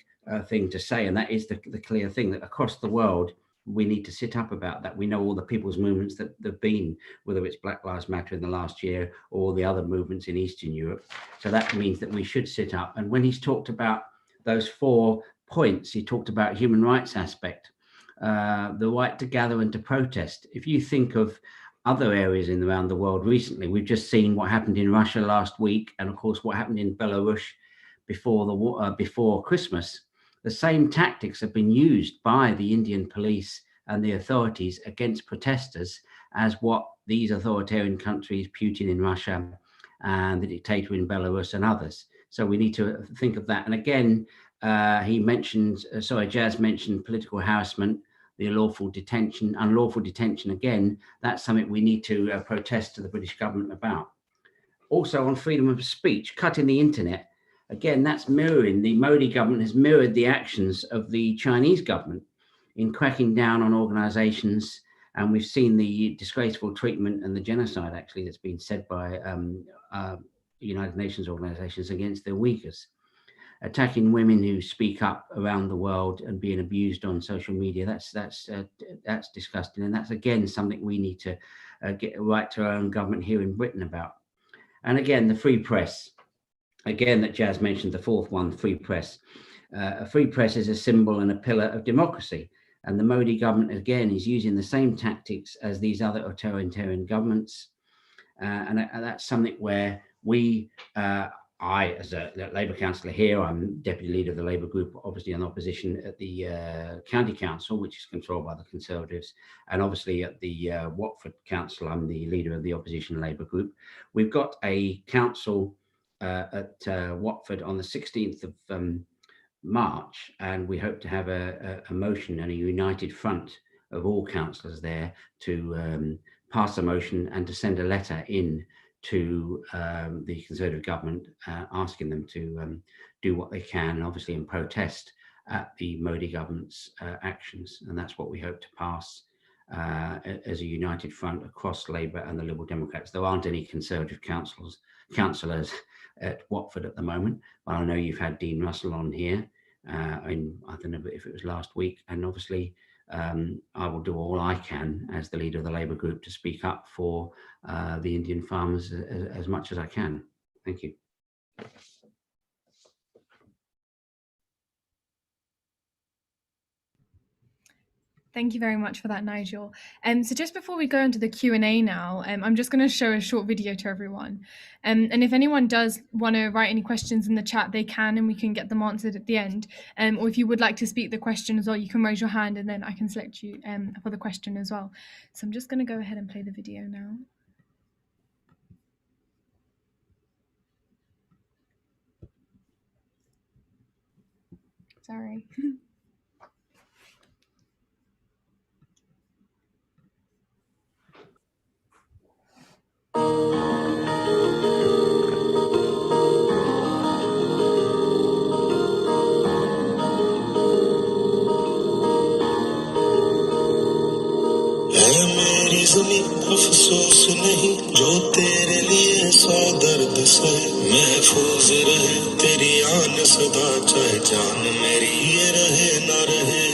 thing to say. And that is the clear thing, that across the world, we need to sit up about that. We know all the people's movements that have been, whether it's Black Lives Matter in the last year or the other movements in Eastern Europe. So that means that we should sit up. And when he's talked about those 4 points, he talked about human rights aspect, the right to gather and to protest. If you think of other areas around the world recently, we've just seen what happened in Russia last week, and of course what happened in Belarus before Christmas. The same tactics have been used by the Indian police and the authorities against protesters as what these authoritarian countries, Putin in Russia and the dictator in Belarus and others. So we need to think of that. And again, Jazz mentioned political harassment, the unlawful detention. Again, that's something we need to protest to the British government about. Also on freedom of speech, cutting the internet. Again, that's mirroring, the Modi government has mirrored the actions of the Chinese government in cracking down on organizations. And we've seen the disgraceful treatment and the genocide, actually, that's been said by United Nations organizations against the Uyghurs. attacking women who speak up around the world and being abused on social media. That's disgusting, and that's again something we need to get right to our own government here in Britain about. And again, the free press, again that Jazz mentioned, the fourth one, free press. A free press is a symbol and a pillar of democracy, and the Modi government again is using the same tactics as these other authoritarian governments, and that's something where we. I, as a Labour councillor here, I'm deputy leader of the Labour group, obviously in opposition at the county council, which is controlled by the Conservatives, and obviously at the Watford council, I'm the leader of the opposition Labour group. We've got a council at Watford on the 16th of March, and we hope to have a motion and a united front of all councillors there to pass a motion and to send a letter in to the Conservative government, asking them to do what they can, obviously in protest at the Modi government's actions. And that's what we hope to pass as a united front across Labour and the Liberal Democrats. There aren't any Conservative councillors at Watford at the moment, but I know you've had Dean Russell on here, I don't know if it was last week, and obviously I will do all I can as the leader of the Labour group to speak up for the Indian farmers as much as I can. Thank you. Thank you very much for that, Nigel. So just before we go into the Q&A now, I'm just going to show a short video to everyone. And if anyone does want to write any questions in the chat, they can, and we can get them answered at the end. Or if you would like to speak the question as well, you can raise your hand and then I can select you for the question as well. So I'm just going to go ahead and play the video now. Sorry. मेरी ज़मीं अफसोस नहीं जो तेरे लिए सौ दर्द सहे महफूज रहे तेरी आन सदा चाहे जान मेरी ये रहे ना रहे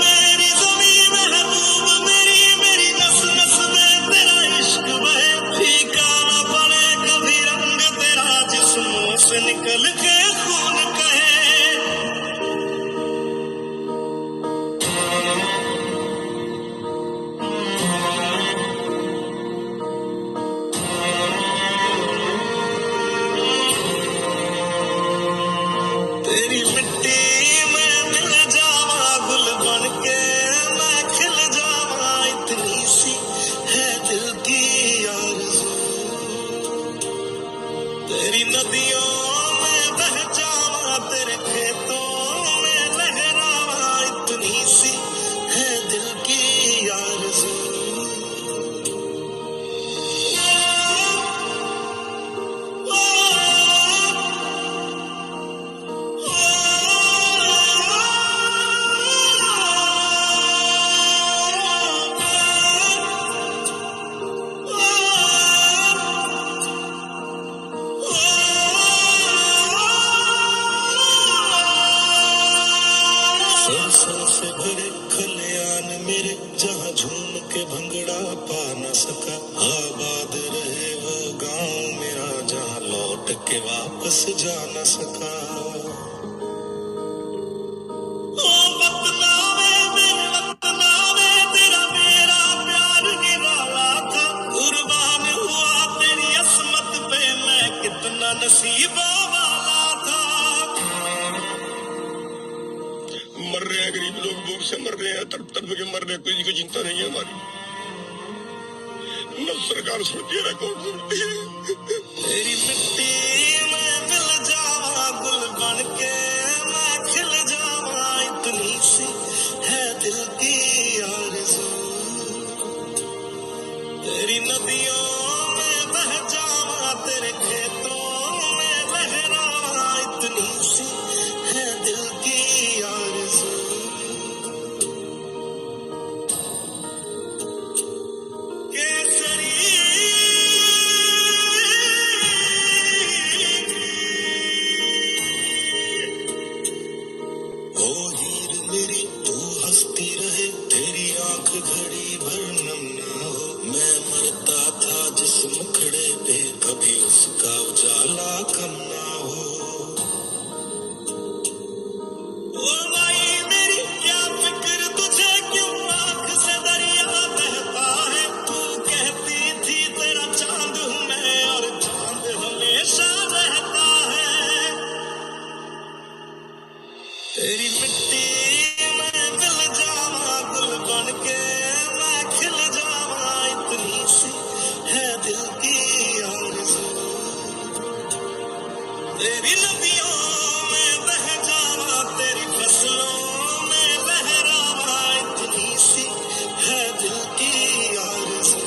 मेरी ज़मीं महबूब मेरी मेरी नस नस में तेरा इश्क बहे फीका ना पड़े कभी रंग तेरा जिस्मों से निकल के खून कहे तेरी मिट्टी में मिल जावा गुल बन के मैं खिल जावा इतनी सी है दिल की आरज़ू तेरी नदियों में बह जावा तेरे खेतों में लहरावा इतनी सी है दिल की आरज़ू सरसों से भरे खलियान मेरे जहाँ झूम के भंगड़ा पा न सका आबाद रहे वो गांव मेरा जहाँ लौट के वापस जा न सका ओ वतनावे बेवतनावे तेरा मेरा प्यार निराला था कुर्बान हुआ तेरी असमत पे मैं कितना नसीबों वाला था मर रहे हैं गरीब लोग भूख से मर रहे हैं तड़प तड़प के मर रहे हैं किसी को चिंता नहीं है हमारी न सरकार सुनती है न कौन सुनती है तेरी मिट्टी में मिल जावा गुल बन के मैं खिल जावा इतनी सी है दिल की आरज़ू तेरी नदियों में बह जावा तेरे खेतों में लहरावा इतनी सी है दिल की आरज़ू केसरी उस मुखड़े पे कभी उसका उजाला कम ना हो ओ माई मेरी क्या फिक्र तुझे क्यों आँख से दरिया बहता है तू कहती थी तेरा चांद हूँ मैं और चांद हमेशा रहता है तेरी मिट्टी में मिल जावा गुल बन के मैं खिल जावा इतनी सी है दिल की आरज़ू तेरी नदियों में बह जावा तेरी फसलों में लहरावा इतनी सी है दिल की आरज़ू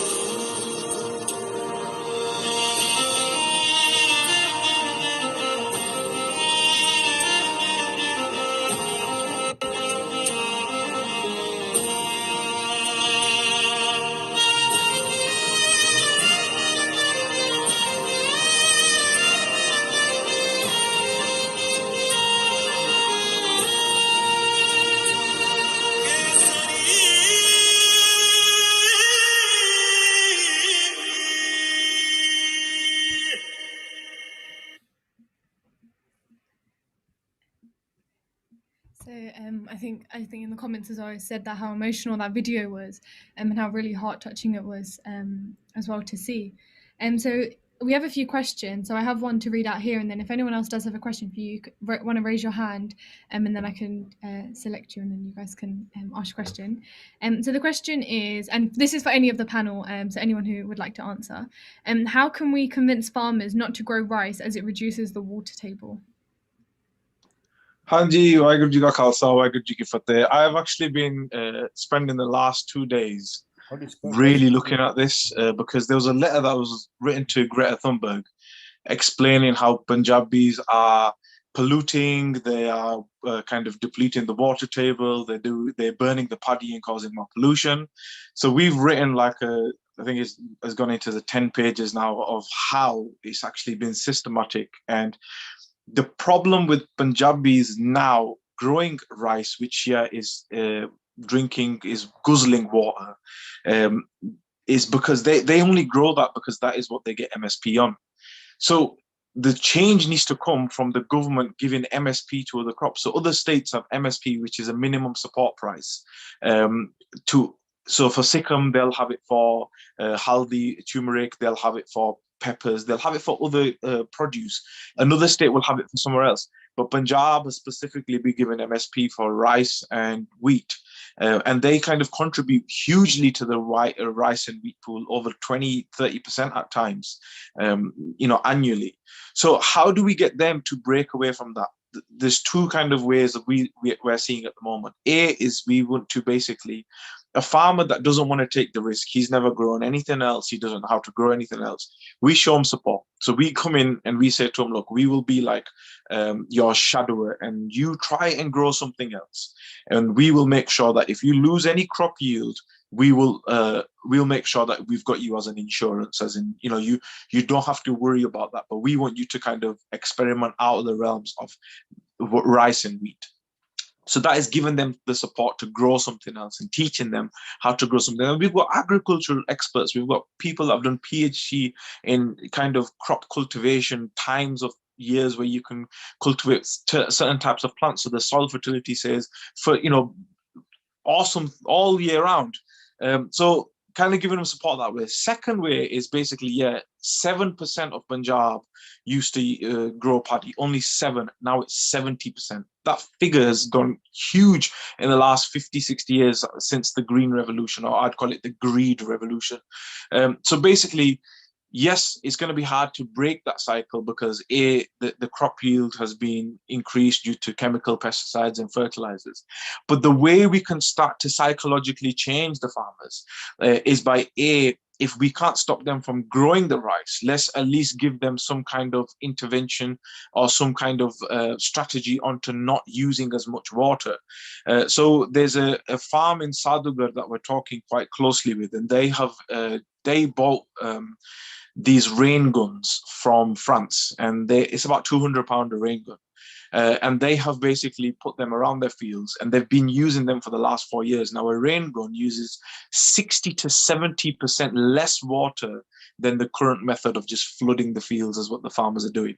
So I think in the comments as well, I said that how emotional that video was, and how really heart touching it was as well to see. And so we have a few questions. So I have one to read out here, and then if anyone else does have a question for you, want to raise your hand, and then I can select you, and then you guys can ask a question. So the question is, and this is for any of the panel, so anyone who would like to answer, how can we convince farmers not to grow rice as it reduces the water table? Hanji, Waheguru Ji Ka Khalsa, Waheguru Ji Ki Fateh. I have actually been spending the last 2 days really looking at this because there was a letter that was written to Greta Thunberg explaining how Punjabis are polluting, they are kind of depleting the water table, they're burning the paddy and causing more pollution. So we've written like I think it's gone into the 10 pages now of how it's actually been systematic. And the problem with Punjabis now growing rice, which here is guzzling water, is because they only grow that because that is what they get MSP on. So the change needs to come from the government giving MSP to other crops. So other states have MSP, which is a minimum support price. So for sikkim, they'll have it for haldi, turmeric, they'll have it for peppers, they'll have it for other produce. Another state will have it for somewhere else. But Punjab has specifically been given MSP for rice and wheat. And they kind of contribute hugely to the rice and wheat pool, over 20-30% at times, annually. So how do we get them to break away from that? There's two kind of ways that we're seeing at the moment. A is we want to basically, a farmer that doesn't want to take the risk, he's never grown anything else, he doesn't know how to grow anything else, we show him support. So we come in and we say to him, look, we will be like your shadower and you try and grow something else. And we will make sure that if you lose any crop yield, we'll make sure that we've got you as an insurance, as in, you don't have to worry about that, but we want you to kind of experiment out of the realms of rice and wheat. So that is giving them the support to grow something else and teaching them how to grow something. And we've got agricultural experts. We've got people that have done PhD in kind of crop cultivation, times of years where you can cultivate certain types of plants. So the soil fertility says for, awesome all year round. So kind of giving them support that way. Second way is basically, 7% of Punjab used to grow paddy, only 7, now it's 70%. That figure has gone huge in the last 50, 60 years since the Green Revolution, or I'd call it the Greed Revolution. So basically, yes, it's going to be hard to break that cycle because the crop yield has been increased due to chemical pesticides and fertilizers. But the way we can start to psychologically change the farmers is by if we can't stop them from growing the rice, let's at least give them some kind of intervention or some kind of strategy onto not using as much water. So there's a farm in Sadugar that we're talking quite closely with, and they bought these rain guns from France, and it's about £200 a rain gun. and they have basically put them around their fields, and they've been using them for the last 4 years. Now, a rain gun uses 60 to 70% less water than the current method of just flooding the fields, is what the farmers are doing.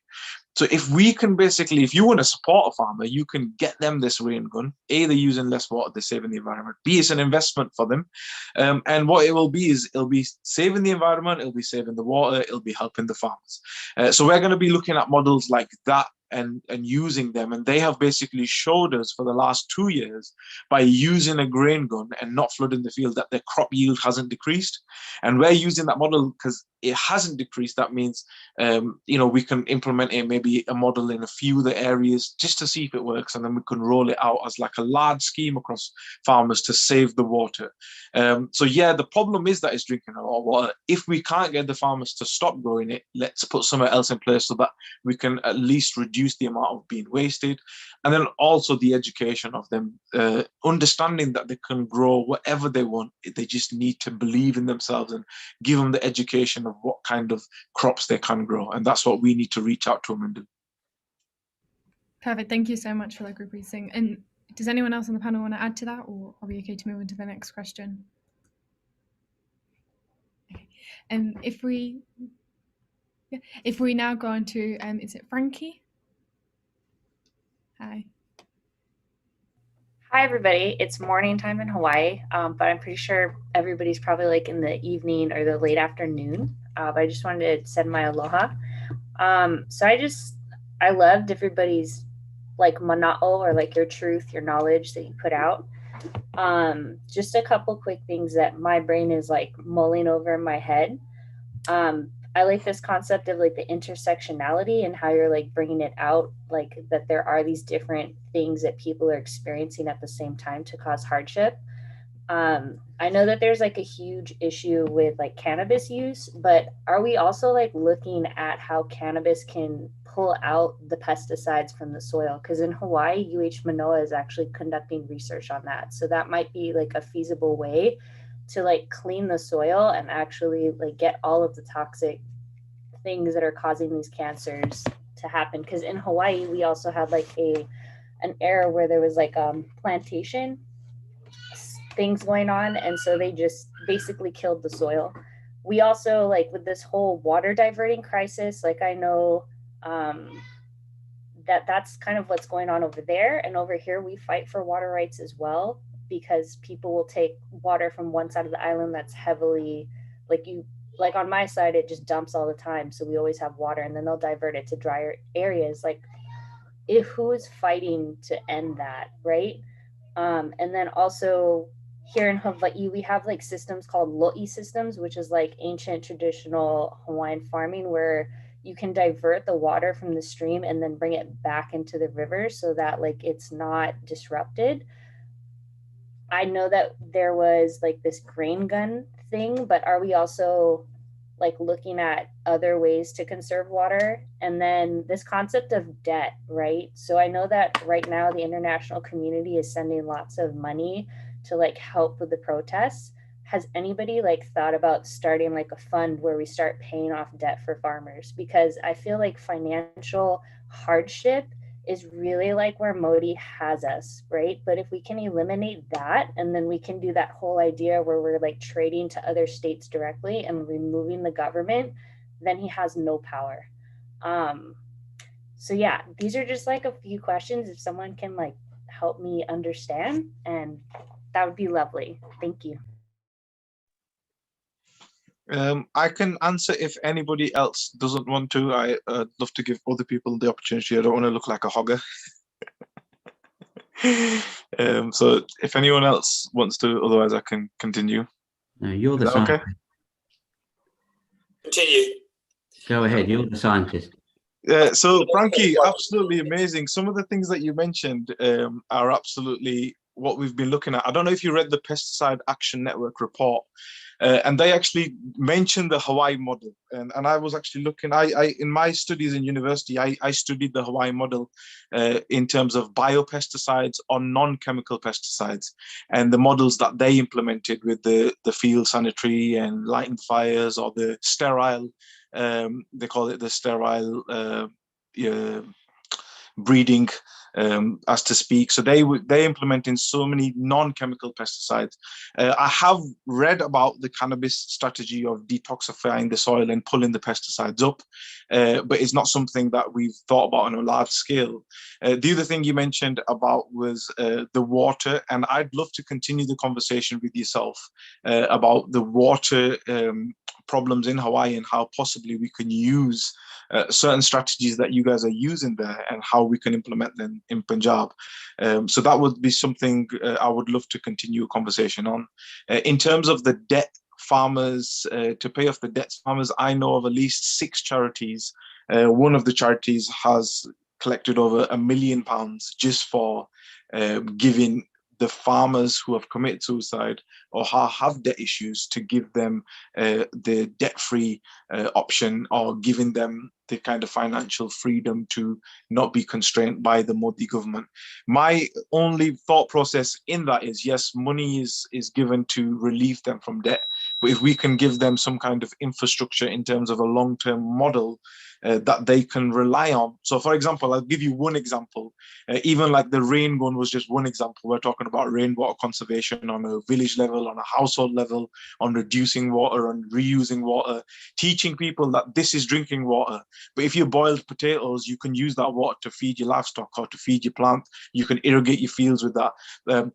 So if we can basically, if you want to support a farmer, you can get them this rain gun. A, they're using less water, they're saving the environment. B, it's an investment for them. And what it will be is it'll be saving the environment, it'll be saving the water, it'll be helping the farmers. So we're going to be looking at models like that and using them. And they have basically showed us for the last 2 years by using a grain gun and not flooding the field that their crop yield hasn't decreased. And we're using that model because it hasn't decreased. That means, we can implement maybe a model in a few of the areas just to see if it works. And then we can roll it out as like a large scheme across farmers to save the water. So yeah, the problem is that it's drinking a lot of water. If we can't get the farmers to stop growing it, let's put somewhere else in place so that we can at least reduce the amount of being wasted. And then also the education of them, understanding that they can grow whatever they want. They just need to believe in themselves and give them the education of what kind of crops they can grow. And that's what we need to reach out to them and do. Perfect. Thank you so much for that, Gurpreet Singh. And does anyone else on the panel want to add to that, or are we okay to move on to the next question? Okay. And if we now go on to, is it Frankie? Hi. Hi, everybody. It's morning time in Hawaii, but I'm pretty sure everybody's probably like in the evening or the late afternoon. But I just wanted to send my aloha. So I loved everybody's like mana'o, or like your truth, your knowledge that you put out. Just a couple quick things that my brain is like mulling over in my head. I like this concept of like the intersectionality and how you're like bringing it out, like that there are these different things that people are experiencing at the same time to cause hardship. I know that there's like a huge issue with like cannabis use, but are we also like looking at how cannabis can pull out the pesticides from the soil? Because in Hawaii, UH Manoa is actually conducting research on that. So that might be like a feasible way to like clean the soil and actually like get all of the toxic things that are causing these cancers to happen. Because in Hawaii, we also had like an era where there was like plantation things going on, and so they just basically killed the soil. We also, like with this whole water diverting crisis, like I know that's kind of what's going on over there, and over here we fight for water rights as well, because people will take water from one side of the island that's heavily like on my side it just dumps all the time, so we always have water, and then they'll divert it to drier areas. Like who is fighting to end that, right? And then also here in Hawaii, we have like systems called lo'i systems, which is like ancient traditional Hawaiian farming, where you can divert the water from the stream and then bring it back into the river so that like it's not disrupted. I know that there was like this grain gun thing, but are we also like looking at other ways to conserve water? And then this concept of debt, right? So I know that right now the international community is sending lots of money to like help with the protests. Has anybody like thought about starting like a fund where we start paying off debt for farmers? Because I feel like financial hardship is really like where Modi has us, right? But if we can eliminate that, and then we can do that whole idea where we're like trading to other states directly and removing the government, then he has no power. So yeah, these are just like a few questions. If someone can like help me understand, and that would be lovely. Thank you. I can answer if anybody else doesn't want to. I'd love to give other people the opportunity. I don't want to look like a hogger. So if anyone else wants to, otherwise I can continue. No, you're the Is that scientist. okay? Continue. Go ahead, you're the scientist. So Frankie, absolutely amazing. Some of the things that you mentioned are absolutely what we've been looking at. I don't know if you read the Pesticide Action Network report, and they actually mentioned the Hawaii model. And I was actually looking, I in my studies in university, I studied the Hawaii model in terms of biopesticides on non-chemical pesticides, and the models that they implemented with the field sanitary and lighting fires, or the sterile, they call it the sterile breeding as to speak. So they're implementing so many non-chemical pesticides. I have read about the cannabis strategy of detoxifying the soil and pulling the pesticides up, but it's not something that we've thought about on a large scale. The other thing you mentioned about was the water, and I'd love to continue the conversation with yourself about the water problems in Hawaii and how possibly we can use certain strategies that you guys are using there and how we can implement them in Punjab. So that would be something I would love to continue a conversation on. In terms of the debt farmers, to pay off the debts farmers, I know of at least 6 charities. One of the charities has collected over £1 million just for giving the farmers who have committed suicide or have debt issues, to give them the debt-free option, or giving them the kind of financial freedom to not be constrained by the Modi government. My only thought process in that is, yes, money is given to relieve them from debt, but if we can give them some kind of infrastructure in terms of a long-term model that they can rely on. So for example, I'll give you one example. Even like the rain gun was just one example. We're talking about rainwater conservation on a village level, on a household level, on reducing water, on reusing water, teaching people that this is drinking water. But if you boiled potatoes, you can use that water to feed your livestock or to feed your plant. You can irrigate your fields with that.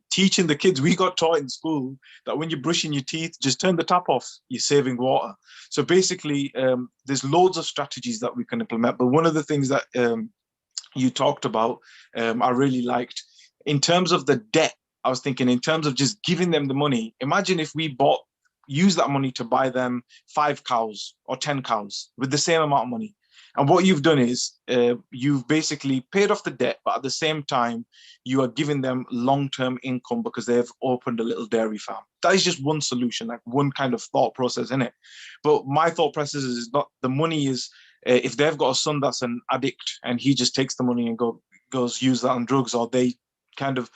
Teaching the kids, we got taught in school that when you're brushing your teeth, just turn the tap off, you're saving water. So basically, there's loads of strategies that we can implement. But one of the things that you talked about, I really liked. In terms of the debt, I was thinking in terms of just giving them the money. Imagine if we use that money to buy them 5 cows or 10 cows with the same amount of money. And what you've done is you've basically paid off the debt, but at the same time, you are giving them long-term income because they've opened a little dairy farm. That is just one solution, like one kind of thought process in it. But my thought process is not, the money is, if they've got a son that's an addict and he just takes the money and goes use that on drugs, or they kind of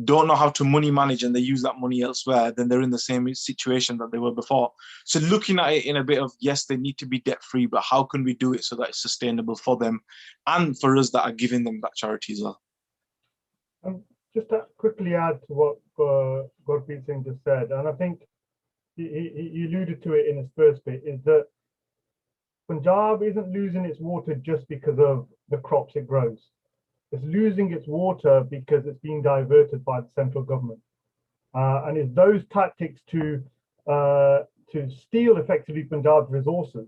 don't know how to money manage and they use that money elsewhere, then they're in the same situation that they were before. So looking at it in a bit of, yes, they need to be debt free, but how can we do it so that it's sustainable for them and for us that are giving them that charity as well? Just to quickly add to what Gurpreet Singh just said, and I think he alluded to it in his first bit, is that Punjab isn't losing its water just because of the crops it grows. It's losing its water because it's being diverted by the central government. And it's those tactics to steal effectively Punjab's resources.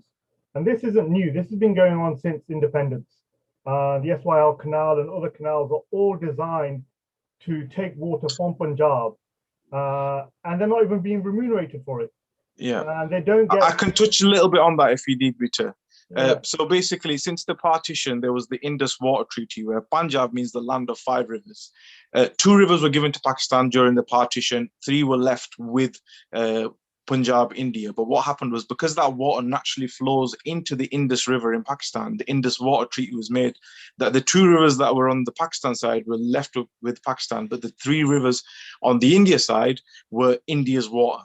And this isn't new. This has been going on since independence. The SYL canal and other canals are all designed to take water from Punjab, and they're not even being remunerated for it. Yeah, and they don't get. I can touch a little bit on that if you need me to. So basically, since the partition, there was the Indus Water Treaty, where Punjab means the land of 5 rivers. 2 rivers were given to Pakistan during the partition. 3 were left with Punjab, India. But what happened was, because that water naturally flows into the Indus River in Pakistan, the Indus Water Treaty was made that the 2 rivers that were on the Pakistan side were left with Pakistan, but the 3 rivers on the India side were India's water.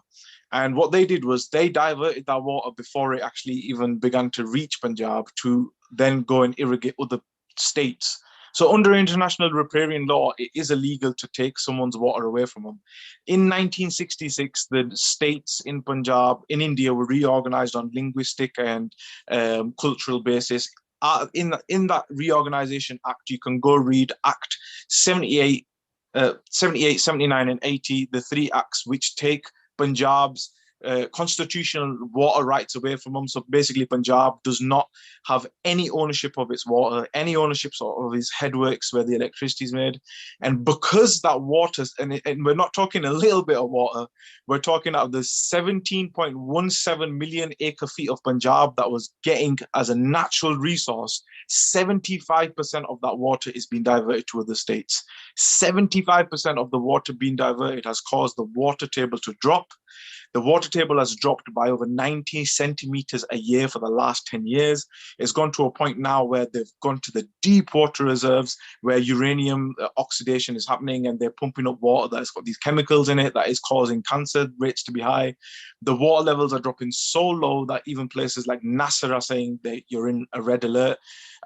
And what they did was they diverted that water before it actually even began to reach Punjab to then go and irrigate other states. So under international riparian law, it is illegal to take someone's water away from them. In 1966, the states in Punjab, in India, were reorganized on linguistic and cultural basis. In that reorganization act, you can go read Act 78, 79 and 80, the 3 acts which take Punjab's constitutional water rights away from them. So basically, Punjab does not have any ownership of its water, any ownership of its headworks where the electricity is made. And because that water, and we're not talking a little bit of water, we're talking of the 17.17 million acre feet of Punjab that was getting as a natural resource, 75% of that water is being diverted to other states. 75% of the water being diverted has caused the water table to drop. The water table has dropped by over 90 centimeters a year for the last 10 years. It's gone to a point now where they've gone to the deep water reserves where uranium oxidation is happening, and they're pumping up water that's got these chemicals in it that is causing cancer rates to be high. The water levels are dropping so low that even places like NASA are saying that you're in a red alert.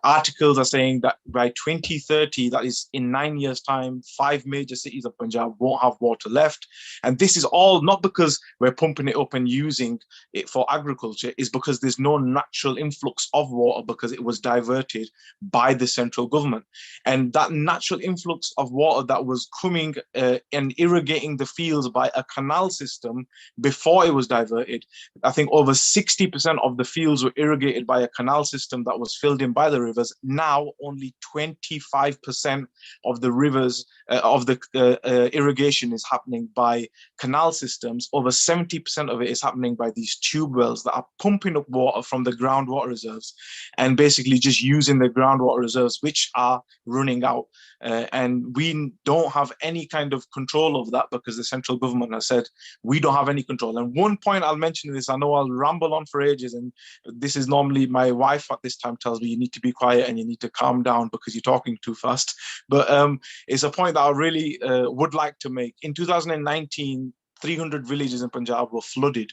Articles are saying that by 2030, that is in 9 years' time, 5 major cities of Punjab won't have water left. And this is all not because we're pumping it up and using it for agriculture, is because there's no natural influx of water because it was diverted by the central government. And that natural influx of water that was coming and irrigating the fields by a canal system before it was diverted, I think over 60% of the fields were irrigated by a canal system that was filled in by the rivers. Now only 25% of the rivers of the irrigation is happening by canal systems. Over 70% of it is happening by these tube wells that are pumping up water from the groundwater reserves and basically just using the groundwater reserves, which are running out. And we don't have any kind of control over that because the central government has said we don't have any control. And one point I'll mention is, I know I'll ramble on for ages, and this is normally my wife at this time tells me you need to be quiet and you need to calm down because you're talking too fast. But it's a point that I really would like to make. In 2019, 300 villages in Punjab were flooded.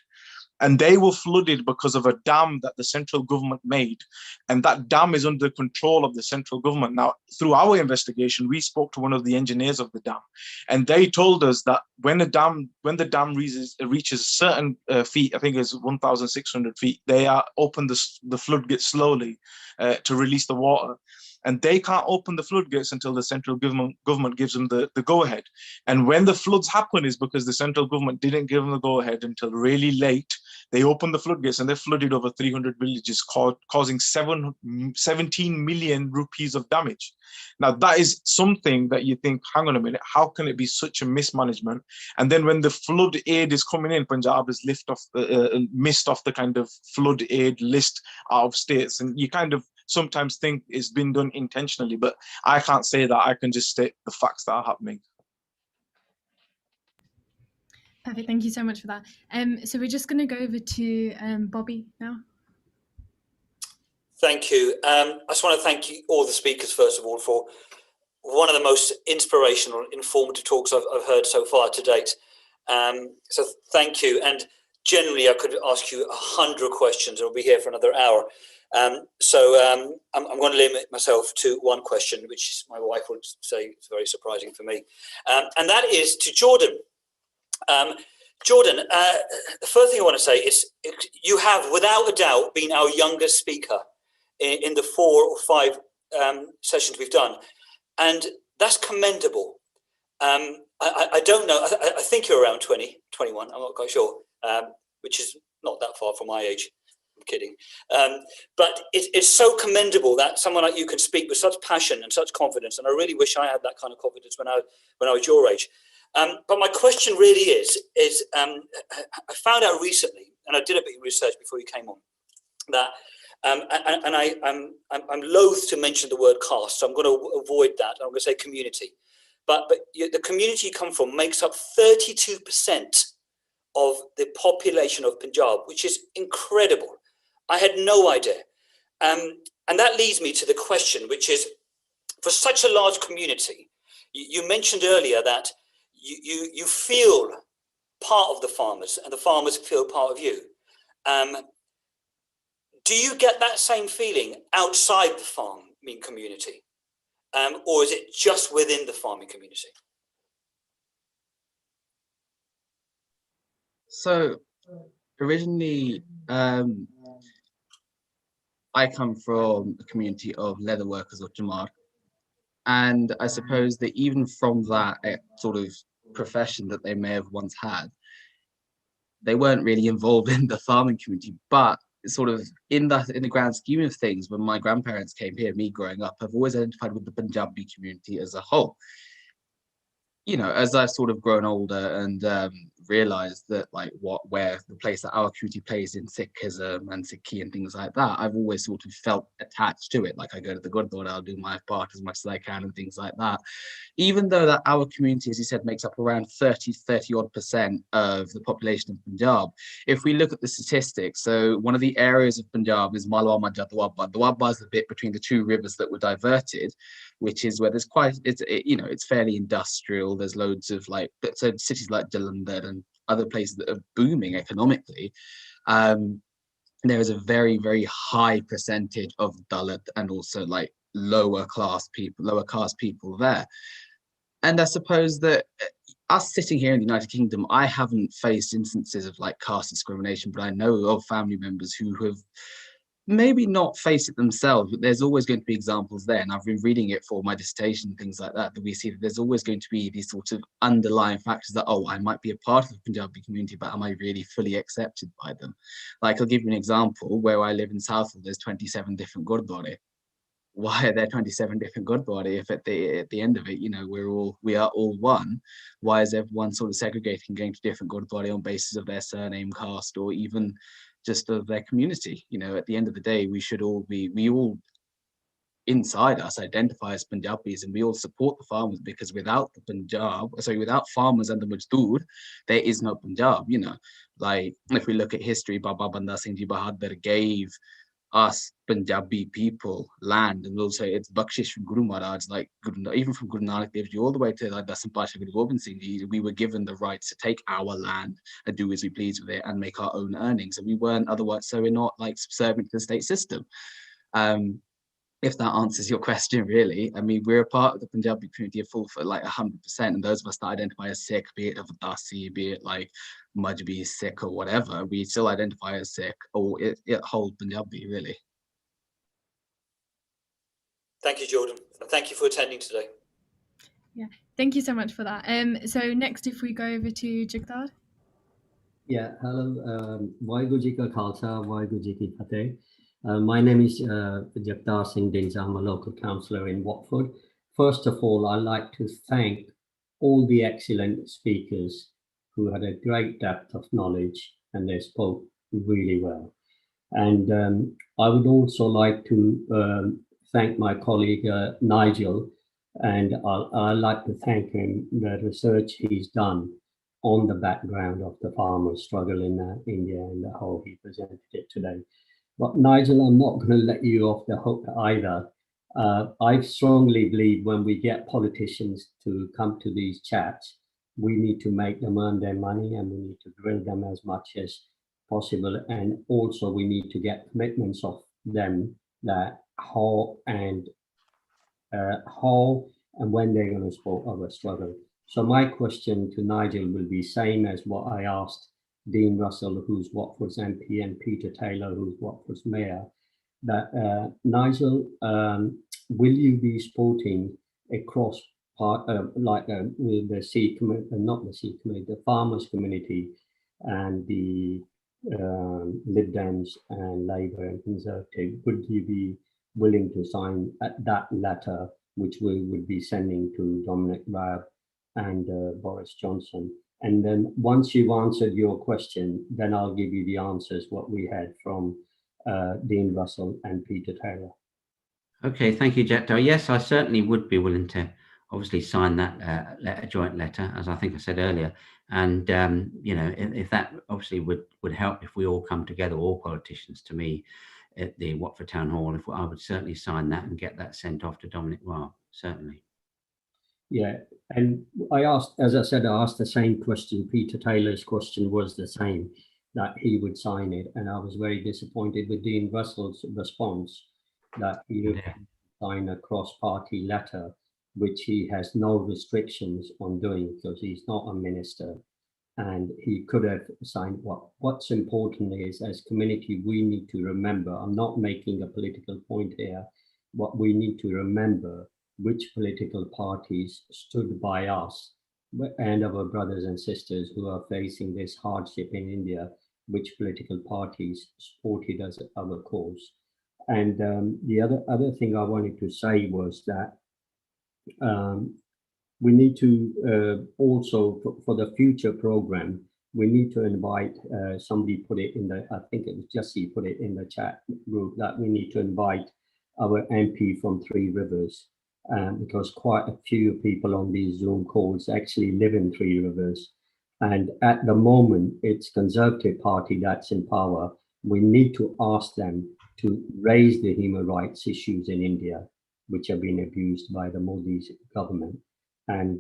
And they were flooded because of a dam that the central government made. And that dam is under the control of the central government. Now, through our investigation, we spoke to one of the engineers of the dam. And they told us that when the dam reaches a certain feet, I think it's 1,600 feet, they open the floodgates slowly to release the water. And they can't open the floodgates until the central government gives them the go-ahead. And when the floods happen is because the central government didn't give them the go-ahead until really late. They opened the floodgates and they flooded over 300 villages, causing 17 million rupees of damage. Now, that is something that you think, hang on a minute, how can it be such a mismanagement? And then when the flood aid is coming in, Punjab is missed off the kind of flood aid list out of states. And you kind of sometimes think it's been done intentionally, but I can't say that. I can just state the facts that are happening. Perfect. Thank you so much for that. So we're just going to go over to Bobby now. Thank you. I just want to thank you, all the speakers, first of all, for one of the most inspirational, informative talks I've heard so far to date. So thank you. And generally, I could ask you 100 questions and we'll be here for another hour. I'm going to limit myself to one question, which my wife would say is very surprising for me. And that is to Jordan. Jordan, the first thing I want to say is you have, without a doubt, been our youngest speaker in the 4 or 5 sessions we've done. And that's commendable. I don't know, I think you're around 20, 21, I'm not quite sure, which is not that far from my age. I'm kidding. But it's so commendable that someone like you can speak with such passion and such confidence. And I really wish I had that kind of confidence when I was your age. But my question really is I found out recently, and I did a bit of research before you came on, that I'm loath to mention the word caste, so I'm going to avoid that. I'm going to say community. But the community you come from makes up 32% of the population of Punjab, which is incredible. I had no idea. And that leads me to the question, which is, for such a large community, you mentioned earlier that you feel part of the farmers and the farmers feel part of you. Do you get that same feeling outside the farming community? Or is it just within the farming community? So originally, I come from a community of leather workers or Jamar. And I suppose that even from that sort of profession that they may have once had, they weren't really involved in the farming community. But sort of in the grand scheme of things, when my grandparents came here, me growing up, I've always identified with the Punjabi community as a whole. You know, as I've sort of grown older and realized that like where the place that our community plays in Sikhism and Sikhi and things like that, I've always sort of felt attached to it. Like I go to the Gurdwara, I'll do my part as much as I can and things like that. Even though that our community, as you said, makes up around 30 odd % of the population of Punjab, if we look at the statistics, so one of the areas of Punjab is Malwa Majha Doabba. Doabba is the bit between the two rivers that were diverted, which is where there's it's fairly industrial. There's loads of like, so cities like Jalandhar and other places that are booming economically. There is a very, very high percentage of Dalit and also like lower caste people there. And I suppose that us sitting here in the United Kingdom, I haven't faced instances of like caste discrimination, but I know of family members who have maybe not faced it themselves, but there's always going to be examples there. And I've been reading it for my dissertation, things like that, that we see that there's always going to be these sort of underlying factors that, oh, I might be a part of the Punjabi community, but am I really fully accepted by them? Like, I'll give you an example. Where I live in Southall, there's 27 different Gurdwara. Why are there 27 different Gurdwara if at the end of it, you know, we are all one? Why is everyone sort of segregating, going to different Gurdwara on basis of their surname, caste, or even just of their community? You know, at the end of the day, we all inside us identify as Punjabis, and we all support the farmers, because without farmers and the Majdoor, there is no Punjab. You know, like if we look at history, Baba Banda Singh Ji Bahadur gave us Punjabi people land, and also it's bakshish from Guru Maharaj, like even from Guru Nanak Dev Ji all the way to like Dasam Pasha Guru Gobind Singh Ji. We were given the rights to take our land and do as we please with it and make our own earnings, and we weren't otherwise, so we're not like subservient to the state system. If that answers your question, really. I mean, we're a part of the Punjabi community full for like 100%, and those of us that identify as Sikh, be it Avadasi, be it like Majbi Sikh or whatever, we still identify as Sikh, or it whole Punjabi, really. Thank you, Jordan. And thank you for attending today. Yeah, thank you so much for that. So next, if we go over to Jagtar. Yeah, hello. Waheguru Ji Ka Khalsa, Waheguru Ji Ki Fateh. My name is Jagtar Singh Dinza. I'm a local councillor in Watford. First of all, I'd like to thank all the excellent speakers who had a great depth of knowledge, and they spoke really well. And I would also like to thank my colleague Nigel, and I'd like to thank him, the research he's done on the background of the farmers' struggle in India and how he presented it today. But Nigel, I'm not going to let you off the hook either. I strongly believe when we get politicians to come to these chats, we need to make them earn their money, and we need to drill them as much as possible. And also we need to get commitments of them that how and when they're going to support our struggle. So my question to Nigel will be same as what I asked Dean Russell, who's Watford's MP, and Peter Taylor, who's Watford's mayor. That Nigel, will you be supporting a cross part, with the Sikh community, not the Sikh community, the farmers community, and the Lib Dems and Labour and Conservative? Would you be willing to sign that letter, which we would be sending to Dominic Raab and Boris Johnson? And then once you've answered your question, then I'll give you the answers, what we had from Dean Russell and Peter Taylor. Okay, thank you, Jagtar. Yes, I certainly would be willing to obviously sign that joint letter, as I think I said earlier. And, you know, if that obviously would help if we all come together, all politicians, to me, at the Watford Town Hall, I would certainly sign that and get that sent off to Dominic Raab, certainly. Yeah, and I asked, as I said, I asked the same question. Peter Taylor's question was the same, that he would sign it. And I was very disappointed with Dean Russell's response that he would sign a cross-party letter, which he has no restrictions on doing because he's not a minister. And he could have signed. What's important is, as community, we need to remember, I'm not making a political point here, what we need to remember, which political parties stood by us and our brothers and sisters who are facing this hardship in India, which political parties supported us, our cause. And the other thing I wanted to say was that we need to also, for the future program, we need to invite, somebody put it in the, I think it was Jesse put it in the chat group, that we need to invite our MP from Three Rivers, because quite a few people on these Zoom calls actually live in Three Rivers. And at the moment, it's Conservative Party that's in power. We need to ask them to raise the human rights issues in India, which have been abused by the Modi government. And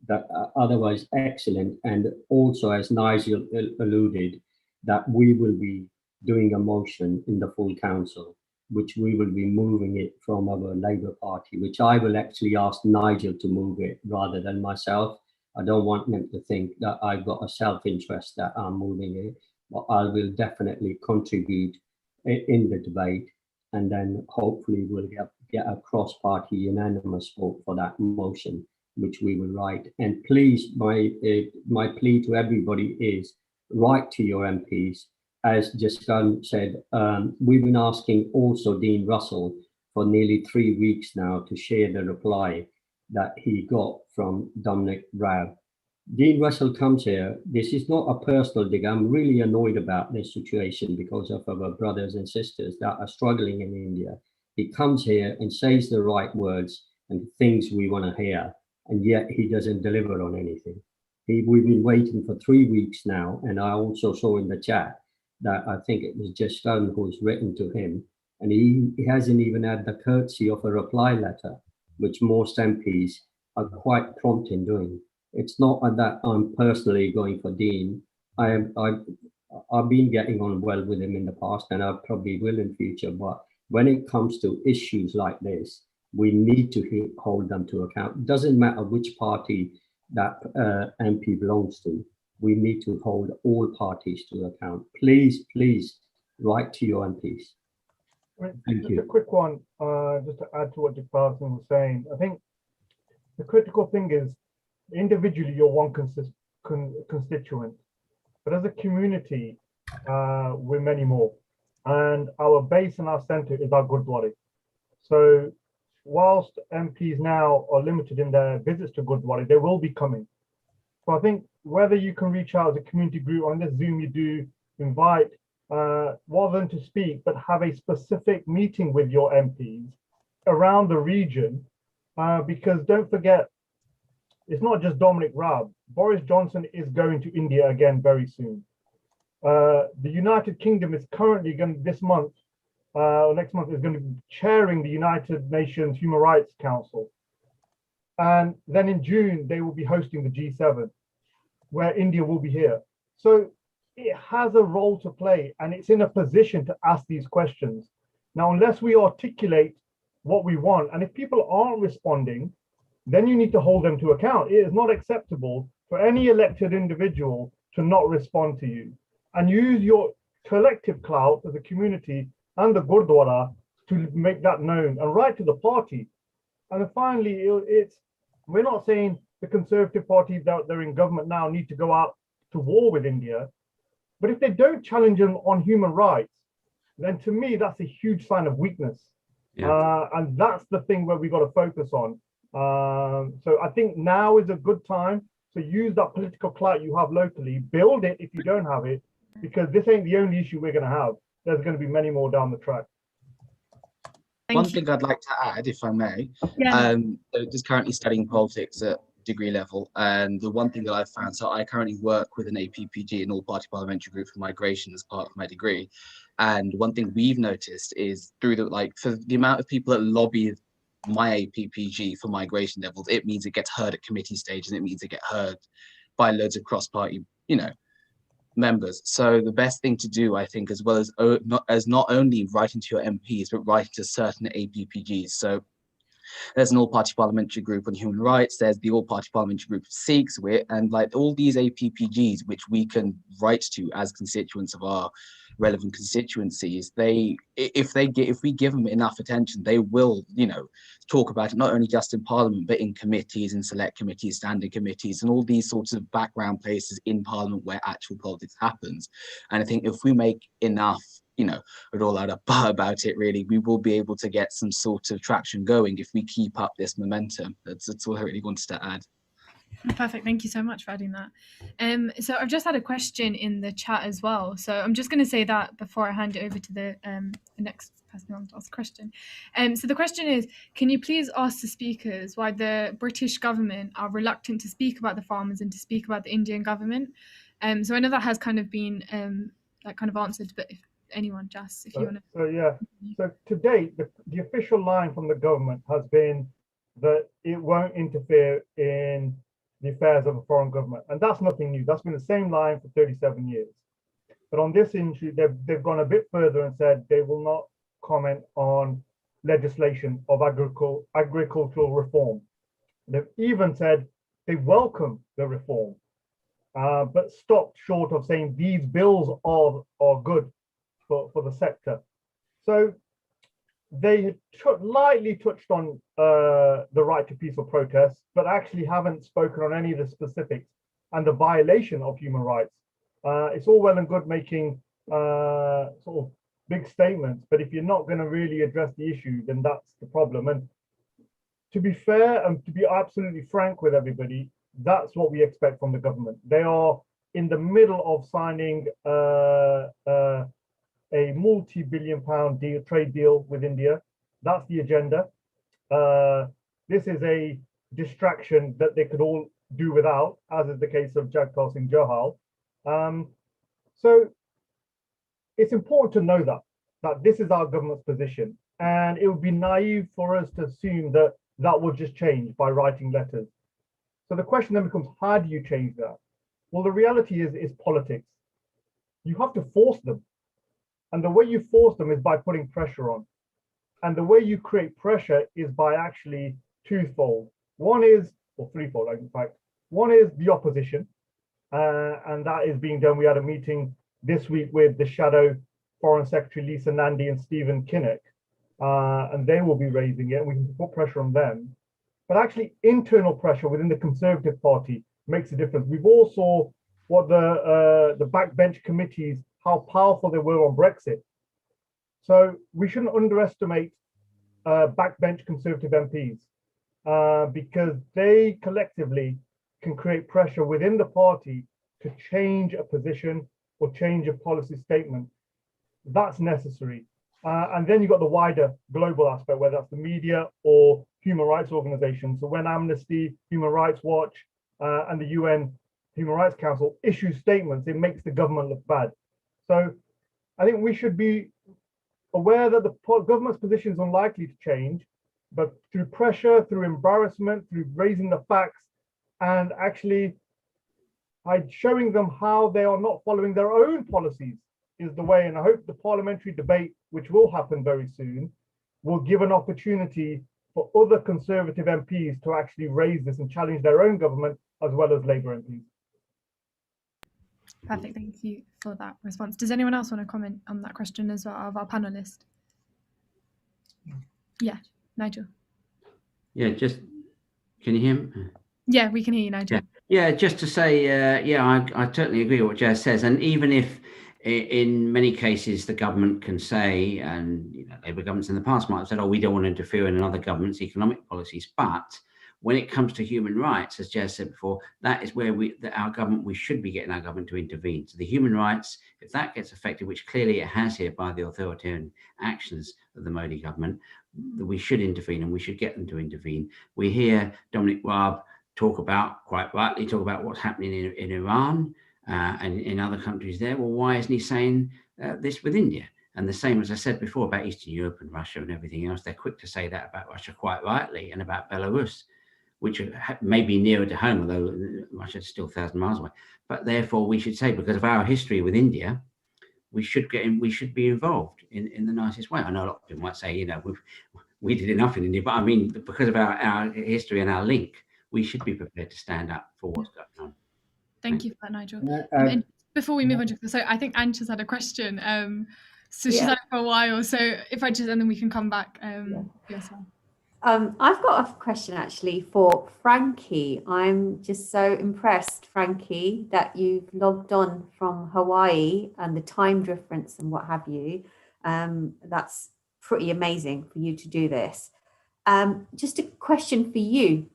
that otherwise excellent. And also, as Nigel alluded, that we will be doing a motion in the full council, which we will be moving it from our Labour Party, which I will actually ask Nigel to move it rather than myself. I don't want them to think that I've got a self-interest that I'm moving it, but I will definitely contribute in the debate, and then hopefully we'll get a cross-party unanimous vote for that motion, which we will write. And please, my plea to everybody is write to your MPs. As Jaskan said, we've been asking also Dean Russell for nearly 3 weeks now to share the reply that he got from Dominic Raab. Dean Russell comes here. This is not a personal dig. I'm really annoyed about this situation because of our brothers and sisters that are struggling in India. He comes here and says the right words and things we want to hear, and yet he doesn't deliver on anything. We've been waiting for 3 weeks now, and I also saw in the chat that I think it was Jaskan who's written to him, and he hasn't even had the courtesy of a reply letter, which most MPs are quite prompt in doing. It's not that I'm personally going for Dean. I've been getting on well with him in the past, and I probably will in future. But when it comes to issues like this, we need to hold them to account. It doesn't matter which party that MP belongs to. We need to hold all parties to account. Please, please write to your MPs. Thank you. Just a quick one, just to add to what Dick Parson was saying. I think the critical thing is, individually, you're one constituent, but as a community, we're many more. And our base and our center is our Gurdwara. So whilst MPs now are limited in their visits to Gurdwara, they will be coming. So I think whether you can reach out as a community group on this Zoom, you do invite, rather than to speak, but have a specific meeting with your MPs around the region, because don't forget, it's not just Dominic Raab. Boris Johnson is going to India again very soon. The United Kingdom is currently going this month, or next month, is going to be chairing the United Nations Human Rights Council. And then in June, they will be hosting the G7, where India will be here. So it has a role to play, and it's in a position to ask these questions. Now, unless we articulate what we want, and if people aren't responding, then you need to hold them to account. It is not acceptable for any elected individual to not respond to you, and use your collective clout as a community and the Gurdwara to make that known and write to the party. And then finally, we're not saying the Conservative Party that they're in government now need to go out to war with India, but if they don't challenge them on human rights, then to me, that's a huge sign of weakness. Yeah. And that's the thing where we got to focus on. So I think now is a good time to use that political clout you have locally, build it if you don't have it, because this ain't the only issue we're going to have. There's going to be many more down the track. One thing I'd like to add, if I may, so just currently studying politics at degree level, and the one thing that I've found, so I currently work with an APPG, an all-party parliamentary group for migration, as part of my degree, and one thing we've noticed is through for the amount of people that lobby my APPG for migration levels, it means it gets heard at committee stage, and it means it gets heard by loads of cross-party, members. So the best thing to do, I think, as well as not only writing to your MPs, but writing to certain APPGs. So there's an all-party parliamentary group on human rights, there's the all-party parliamentary group of Sikhs, and like all these APPGs, which we can write to as constituents of our relevant constituencies, if we give them enough attention, they will, talk about it not only just in Parliament, but in committees, in select committees, standing committees, and all these sorts of background places in Parliament where actual politics happens. And I think if we make enough, we'd all out about it, really, we will be able to get some sort of traction going if we keep up this momentum. That's all I really wanted to add. Perfect. Thank you so much for adding that. So I've just had a question in the chat as well. So I'm just going to say that before I hand it over to the next person who wants to ask a question. So the question is, can you please ask the speakers why the British government are reluctant to speak about the farmers and to speak about the Indian government? So I know that has kind of been answered, but if anyone, Jas, if you want to. So yeah, so to date, the official line from the government has been that it won't interfere in the affairs of a foreign government. And that's nothing new. That's been the same line for 37 years. But on this issue, they've gone a bit further and said they will not comment on legislation of agricultural reform. They've even said they welcome the reform, but stopped short of saying these bills are good for the sector. So they had lightly touched on the right to peaceful protest, but actually haven't spoken on any of the specifics and the violation of human rights. It's all well and good making sort of big statements, but if you're not going to really address the issue, then that's the problem. And to be fair and to be absolutely frank with everybody, that's what we expect from the government. They are in the middle of signing a multi-billion-pound trade deal with India. That's the agenda. This is a distraction that they could all do without, as is the case of Jagpal Singh Johal. So it's important to know that this is our government's position, and it would be naive for us to assume that that will just change by writing letters. So the question then becomes, how do you change that? Well, the reality is politics. You have to force them. And the way you force them is by putting pressure on. And the way you create pressure is by actually twofold. One is, or threefold, in fact. One is the opposition, and that is being done. We had a meeting this week with the shadow Foreign Secretary Lisa Nandy and Stephen Kinnock, and they will be raising it, and we can put pressure on them. But actually, internal pressure within the Conservative Party makes a difference. We've all saw what the backbench committees, how powerful they were on Brexit. So we shouldn't underestimate backbench Conservative MPs because they collectively can create pressure within the party to change a position or change a policy statement. That's necessary. And then you've got the wider global aspect, whether that's the media or human rights organizations. So when Amnesty, Human Rights Watch, and the UN Human Rights Council issue statements, it makes the government look bad. So I think we should be aware that the government's position is unlikely to change, but through pressure, through embarrassment, through raising the facts, and actually by showing them how they are not following their own policies is the way. And I hope the parliamentary debate, which will happen very soon, will give an opportunity for other Conservative MPs to actually raise this and challenge their own government as well as Labour MPs. Perfect. Thank you for that response. Does anyone else want to comment on that question as well of our panelist? Yeah, Nigel. Yeah, just can you hear me? Yeah, we can hear you, Nigel. Yeah, just to say, I totally agree with what Jazz says. And even if in many cases the government can say, and Labour governments in the past might have said, oh, we don't want to interfere in another government's economic policies, but when it comes to human rights, as Jazz said before, that is where we should be getting our government to intervene. So the human rights, if that gets affected, which clearly it has here by the authoritarian actions of the Modi government, we should intervene and we should get them to intervene. We hear Dominic Raab quite rightly talk about what's happening in Iran and in other countries there. Well, why isn't he saying this with India? And the same as I said before about Eastern Europe and Russia and everything else, they're quick to say that about Russia quite rightly, and about Belarus, which may be nearer to home, although Russia is still 1,000 miles away. But therefore, we should say, because of our history with India, we should be involved in the nicest way. I know a lot of people might say, we did enough in India, but I mean, because of our history and our link, we should be prepared to stand up for what's going on. Thank you for that, Nigel. And before we move on, so I think Ancha's had a question. So she's had it for a while. So if I just, and then we can come back. Yes. I've got a question actually for Frankie. I'm just so impressed, Frankie, that you've logged on from Hawaii and the time difference and what have you. That's pretty amazing for you to do this. Just a question for you.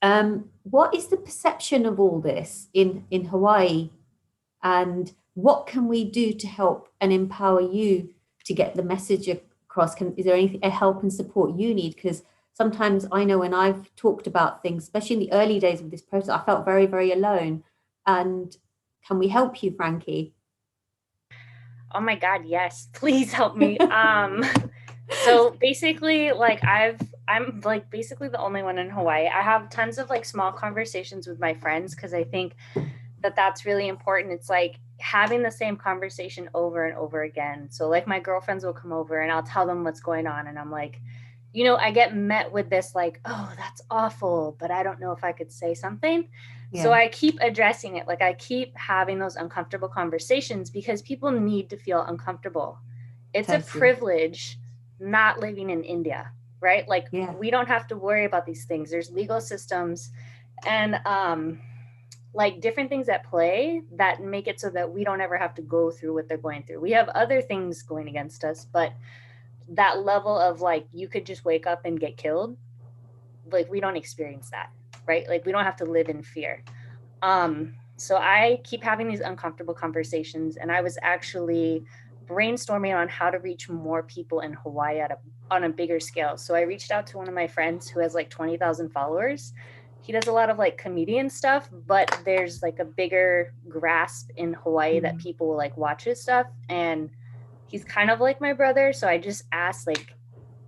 What is the perception of all this in Hawaii, and what can we do to help and empower you to get the message across? Is there anything, a help and support you need? Because sometimes I know when I've talked about things, especially in the early days of this process, I felt very, very alone. And can we help you, Frankie? Oh my God, yes, please help me. So basically, like I'm like basically the only one in Hawaii. I have tons of like small conversations with my friends because I think that that's really important. It's like having the same conversation over and over again. So like my girlfriends will come over and I'll tell them what's going on, and I'm like, you know, I get met with this like, oh, that's awful, but I don't know if I could say something. Yeah. So I keep addressing it. Like I keep having those uncomfortable conversations because people need to feel uncomfortable. It's Totally. a privilege not living in India, right? Like Yeah. we don't have to worry about these things. There's legal systems and like different things at play that make it so that we don't ever have to go through what they're going through. We have other things going against us, but that level of like you could just wake up and get killed, like we don't experience that, right? Like we don't have to live in fear. So I keep having these uncomfortable conversations, and I was actually brainstorming on how to reach more people in Hawaii on a bigger scale. So I reached out to one of my friends who has like 20,000 followers. He does a lot of like comedian stuff, but there's like a bigger grasp in Hawaii that people will like watch his stuff. And he's kind of like my brother. So I just asked like,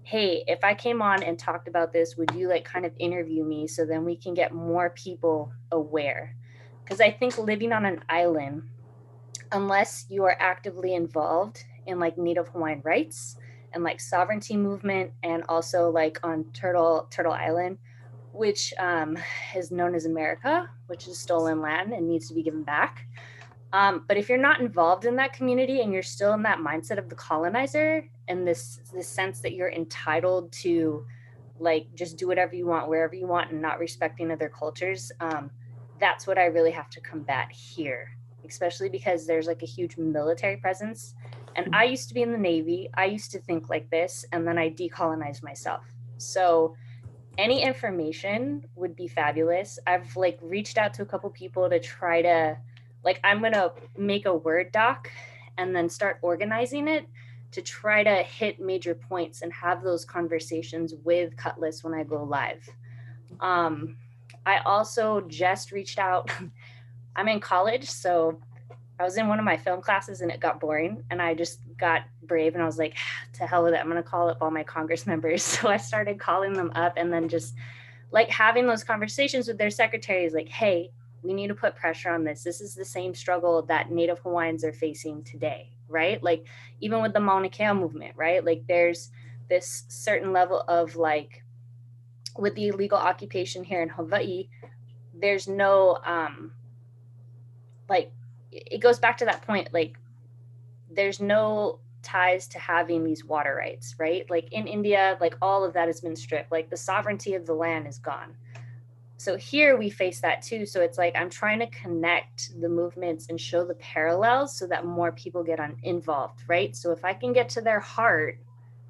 hey, if I came on and talked about this, would you like kind of interview me so then we can get more people aware? Because I think living on an island, unless you are actively involved in like Native Hawaiian rights and like sovereignty movement, and also like on Turtle Island, which is known as America, which is stolen land and needs to be given back. But if you're not involved in that community and you're still in that mindset of the colonizer and this sense that you're entitled to like just do whatever you want, wherever you want, and not respecting other cultures, that's what I really have to combat here, especially because there's like a huge military presence. And I used to be in the Navy. I used to think like this, and then I decolonized myself. So any information would be fabulous. I've like reached out to a couple people to try to, like, I'm going to make a Word doc and then start organizing it to try to hit major points and have those conversations with Cutlass when I go live. I also just reached out. I'm in college, so I was in one of my film classes and it got boring, and I just got brave and I was like, to hell with it, I'm going to call up all my Congress members. So I started calling them up and then just like having those conversations with their secretaries, like, hey, we need to put pressure on this. This is the same struggle that Native Hawaiians are facing today, right? Like even with the Mauna Kea movement, right? Like there's this certain level of like, with the illegal occupation here in Hawaii, there's no, like, it goes back to that point, like there's no ties to having these water rights, right? Like in India, like all of that has been stripped, like the sovereignty of the land is gone. So here we face that too. So it's like, I'm trying to connect the movements and show the parallels so that more people get involved, right? So if I can get to their heart,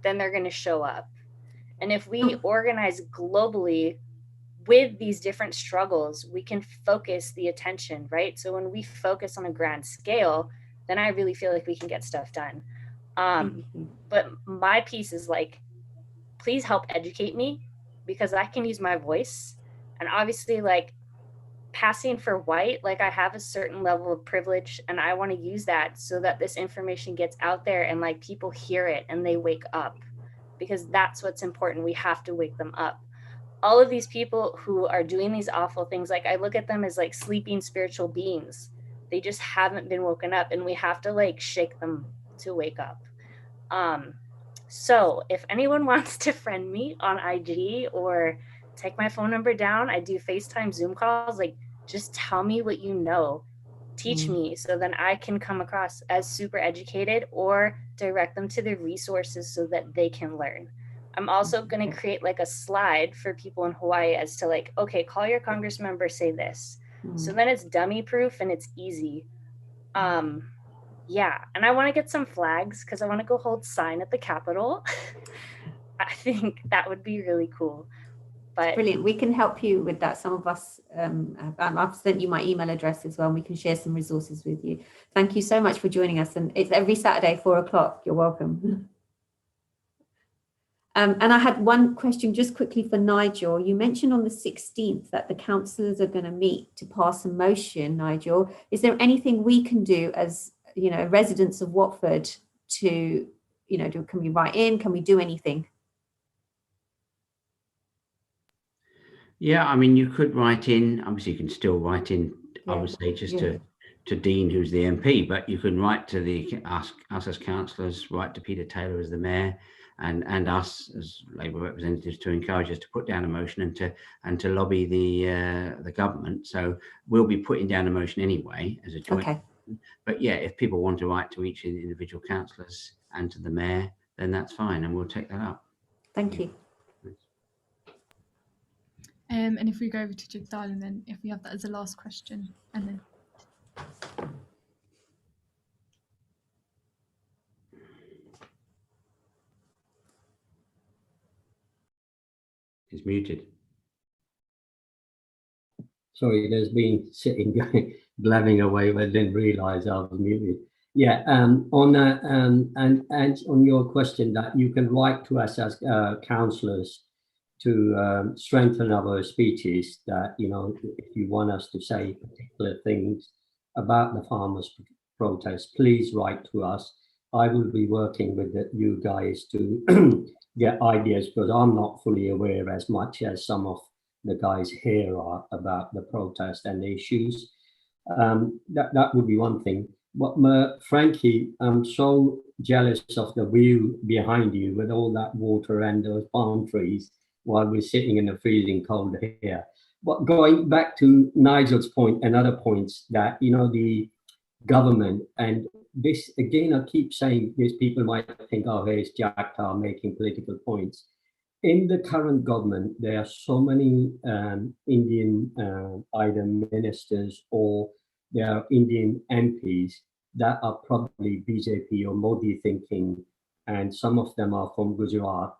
then they're going to show up. And if we organize globally with these different struggles, we can focus the attention, right? So when we focus on a grand scale, then I really feel like we can get stuff done. But my piece is like, please help educate me, because I can use my voice. And obviously, like passing for white, like I have a certain level of privilege, and I want to use that so that this information gets out there and like people hear it and they wake up, because that's what's important. We have to wake them up. All of these people who are doing these awful things, like I look at them as like sleeping spiritual beings. They just haven't been woken up, and we have to like shake them to wake up. So if anyone wants to friend me on IG or take my phone number down, I do FaceTime Zoom calls. Like just tell me what you know, teach me, so then I can come across as super educated or direct them to the resources so that they can learn. I'm also going to create like a slide for people in Hawaii as to like, okay, call your Congress member, say this. So then it's dummy proof and it's easy. Yeah. And I want to get some flags because I want to go hold sign at the Capitol. I think that would be really cool. But brilliant. We can help you with that. Some of us, I've sent you my email address as well, and we can share some resources with you. Thank you so much for joining us. And it's every Saturday, 4 o'clock. You're welcome. And I had one question just quickly for Nigel. You mentioned on the 16th that the councillors are going to meet to pass a motion, Nigel. Is there anything we can do as, residents of Watford to, can we write in? Can we do anything? Yeah, I mean, you could write in. Obviously, you can still write in. I would say just to Dean, who's the MP, but you can write to us as councillors, write to Peter Taylor as the mayor, and us as Labour representatives to encourage us to put down a motion and to lobby the government. So we'll be putting down a motion anyway as a joint. Okay. But yeah, if people want to write to each individual councillors and to the mayor, then that's fine, and we'll take that up. Thank you. And if we go over to Jigdal, and then if we have that as a last question, and then. It's muted. Sorry, there's been sitting blabbing away, but I didn't realise I was muted. Yeah, on that, and on your question that you can write to us as councillors to strengthen our speeches, that, if you want us to say particular things about the farmers' protest, please write to us. I will be working with you guys to get ideas, because I'm not fully aware as much as some of the guys here are about the protest and the issues. That would be one thing. But Frankie, I'm so jealous of the view behind you with all that water and those palm trees while we're sitting in the freezing cold here. But going back to Nigel's point and other points, that, the government, and this again, I keep saying this, people might think, oh, here's Jack Tar making political points. In the current government, there are so many Indian either ministers or there are Indian MPs that are probably BJP or Modi thinking, and some of them are from Gujarat,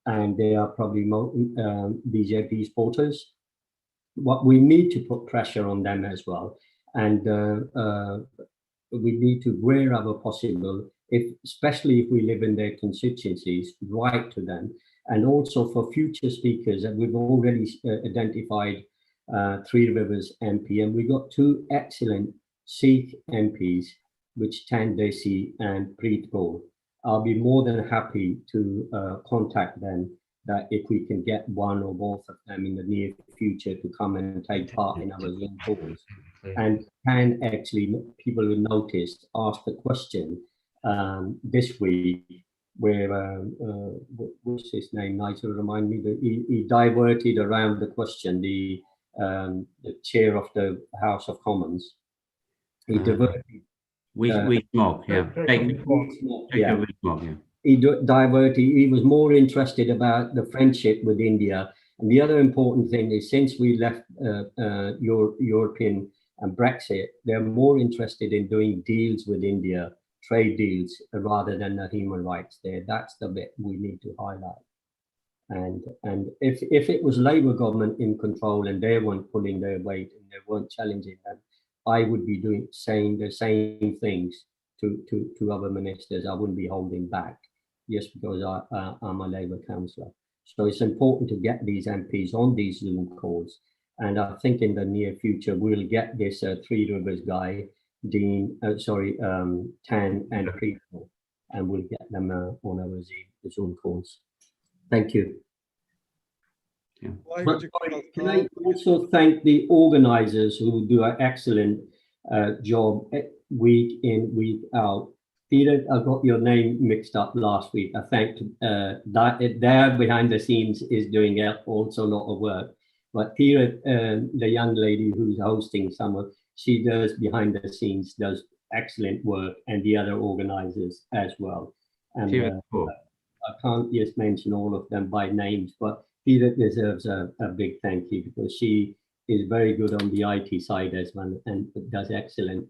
and they are probably BJP supporters. What we need to put pressure on them as well, and we need to, wherever possible, especially if we live in their constituencies, write to them. And also for future speakers, and we've already identified Three Rivers MP, and we got two excellent Sikh MPs, which Tan Desi and Preet Kaur. I'll be more than happy to contact them, that if we can get one or both of them in the near future to come and take part in our Zoom calls. And can actually, people who noticed, ask the question this week, where what's his name? Nigel, remind me that he diverted around the question. The chair of the House of Commons, he diverted. Rees-Mogg, yeah. Yeah. Rees-Mogg, yeah. He diverted. He was more interested about the friendship with India. And the other important thing is, since we left European and Brexit, they're more interested in doing deals with India, trade deals, rather than the human rights there. That's the bit we need to highlight. And if it was Labour government in control and they weren't pulling their weight and they weren't challenging them, I would be saying the same things to other ministers. I wouldn't be holding back just because I'm a Labour councillor. So it's important to get these MPs on these Zoom calls. And I think in the near future, we'll get this Three Rivers guy, Dean, Tan and Preet, and we'll get them on our Zoom calls. Thank you. Yeah. But can I also thank the organisers who do an excellent job week in, week out. Peter, I got your name mixed up last week. I thanked there behind the scenes is doing also a lot of work. But Peter, the young lady who's hosting summer, she does behind the scenes, does excellent work, and the other organisers as well. And I can't just mention all of them by names, but Peter deserves a big thank you, because she is very good on the IT side as well and does excellent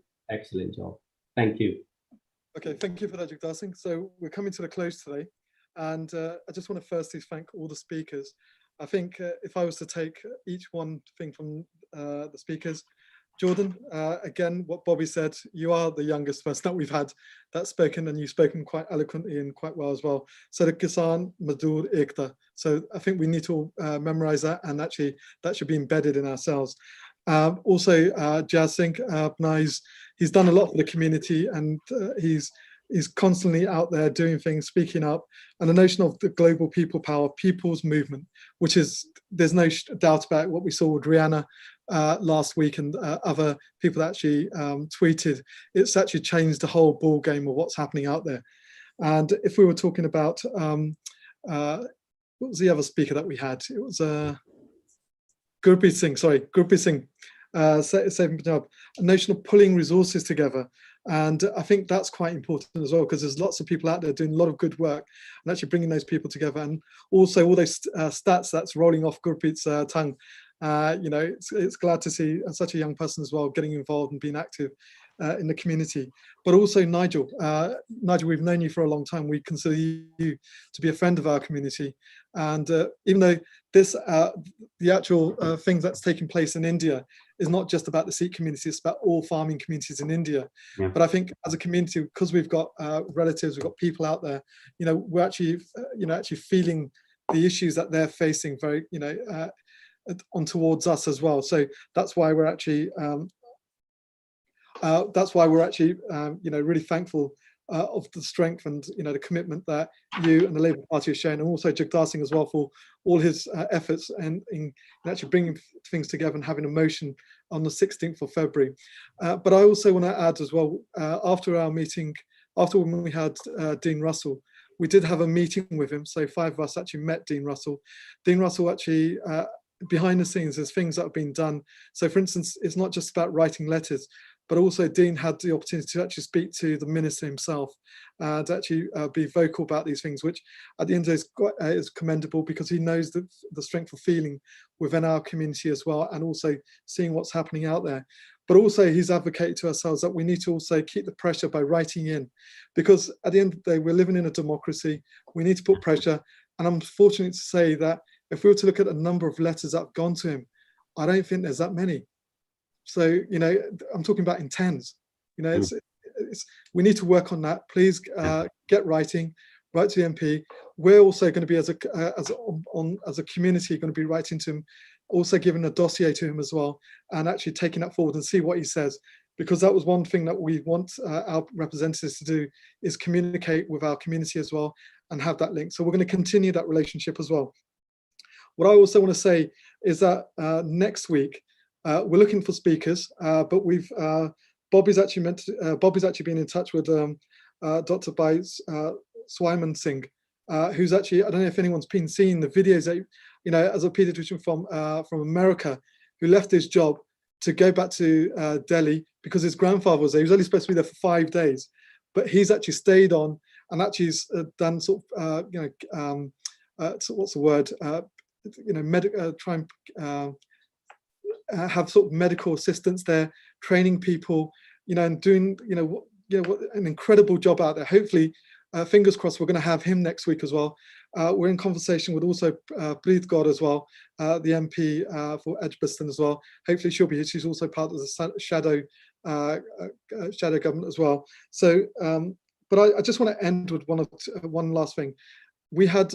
job. Thank you. Okay, thank you for that, Jagdar Singh. So we're coming to the close today, and I just want to firstly thank all the speakers. I think if I was to take each one thing from the speakers, Jordan, again, what Bobby said, you are the youngest person that we've had that's spoken, and you've spoken quite eloquently and quite well as well. So the Kisan Mazdoor Ekta. So I think we need to memorize that, and actually that should be embedded in ourselves. Also, Jazz Singh, he's done a lot for the community, and he's constantly out there doing things, speaking up, and the notion of the global people power, people's movement, which is, there's no doubt about what we saw with Rihanna last week, and other people that actually tweeted. It's actually changed the whole ball game of what's happening out there. And if we were talking about, what was the other speaker that we had? It was Gurpreet Singh, Gurpreet Singh, Saving Punjab, a notion of pulling resources together. And I think that's quite important as well, because there's lots of people out there doing a lot of good work and actually bringing those people together. And also all those stats that's rolling off Gurpreet's tongue. You know, it's glad to see such a young person as well getting involved and being active in the community. But also Nigel, we've known you for a long time. We consider you to be a friend of our community. And even though this, the actual things that's taking place in India is not just about the Sikh community, it's about all farming communities in India. Yeah. But I think as a community, because we've got relatives, we've got people out there, you know, we're actually, actually feeling the issues that they're facing very, on towards us as well. So that's why we're actually, really thankful of the strength and the commitment that you and the Labour Party are showing, and also Jagdar Singh as well for all his efforts and in actually bringing things together and having a motion on the 16th of February. But I also want to add as well, after our meeting, after when we had Dean Russell, we did have a meeting with him. So 5 of us actually met Dean Russell. Dean Russell actually, behind the scenes, there's things that have been done. So for instance, it's not just about writing letters, but also Dean had the opportunity to actually speak to the minister himself, to actually be vocal about these things, which at the end of the day is commendable, because he knows the strength of feeling within our community as well, and also seeing what's happening out there. But also he's advocated to ourselves that we need to also keep the pressure by writing in, because at the end of the day, we're living in a democracy. We need to put pressure. And I'm fortunate to say that if we were to look at a number of letters that have gone to him, I don't think there's that many. So, I'm talking about in tens. We need to work on that. Please get writing, write to the MP. We're also going to be as a community going to be writing to him, also giving a dossier to him as well, and actually taking that forward and see what he says, because that was one thing that we want our representatives to do, is communicate with our community as well and have that link. So we're going to continue that relationship as well. What I also want to say is that next week, we're looking for speakers, but Bobby's actually been in touch with Dr. Bhai Swaiman Singh, who's actually, I don't know if anyone's been seeing the videos that, as a pediatrician from America, who left his job to go back to Delhi because his grandfather was there. He was only supposed to be there for 5 days, but he's actually stayed on and actually done sort of, what's the word? Try and have sort of medical assistance there, training people, and doing, what an incredible job out there. Hopefully, fingers crossed, we're going to have him next week as well. We're in conversation with also Preet Gaur as well, the MP for Edgbaston as well. Hopefully she'll be here. She's also part of the shadow government as well. So, but I just want to end with one last thing. We had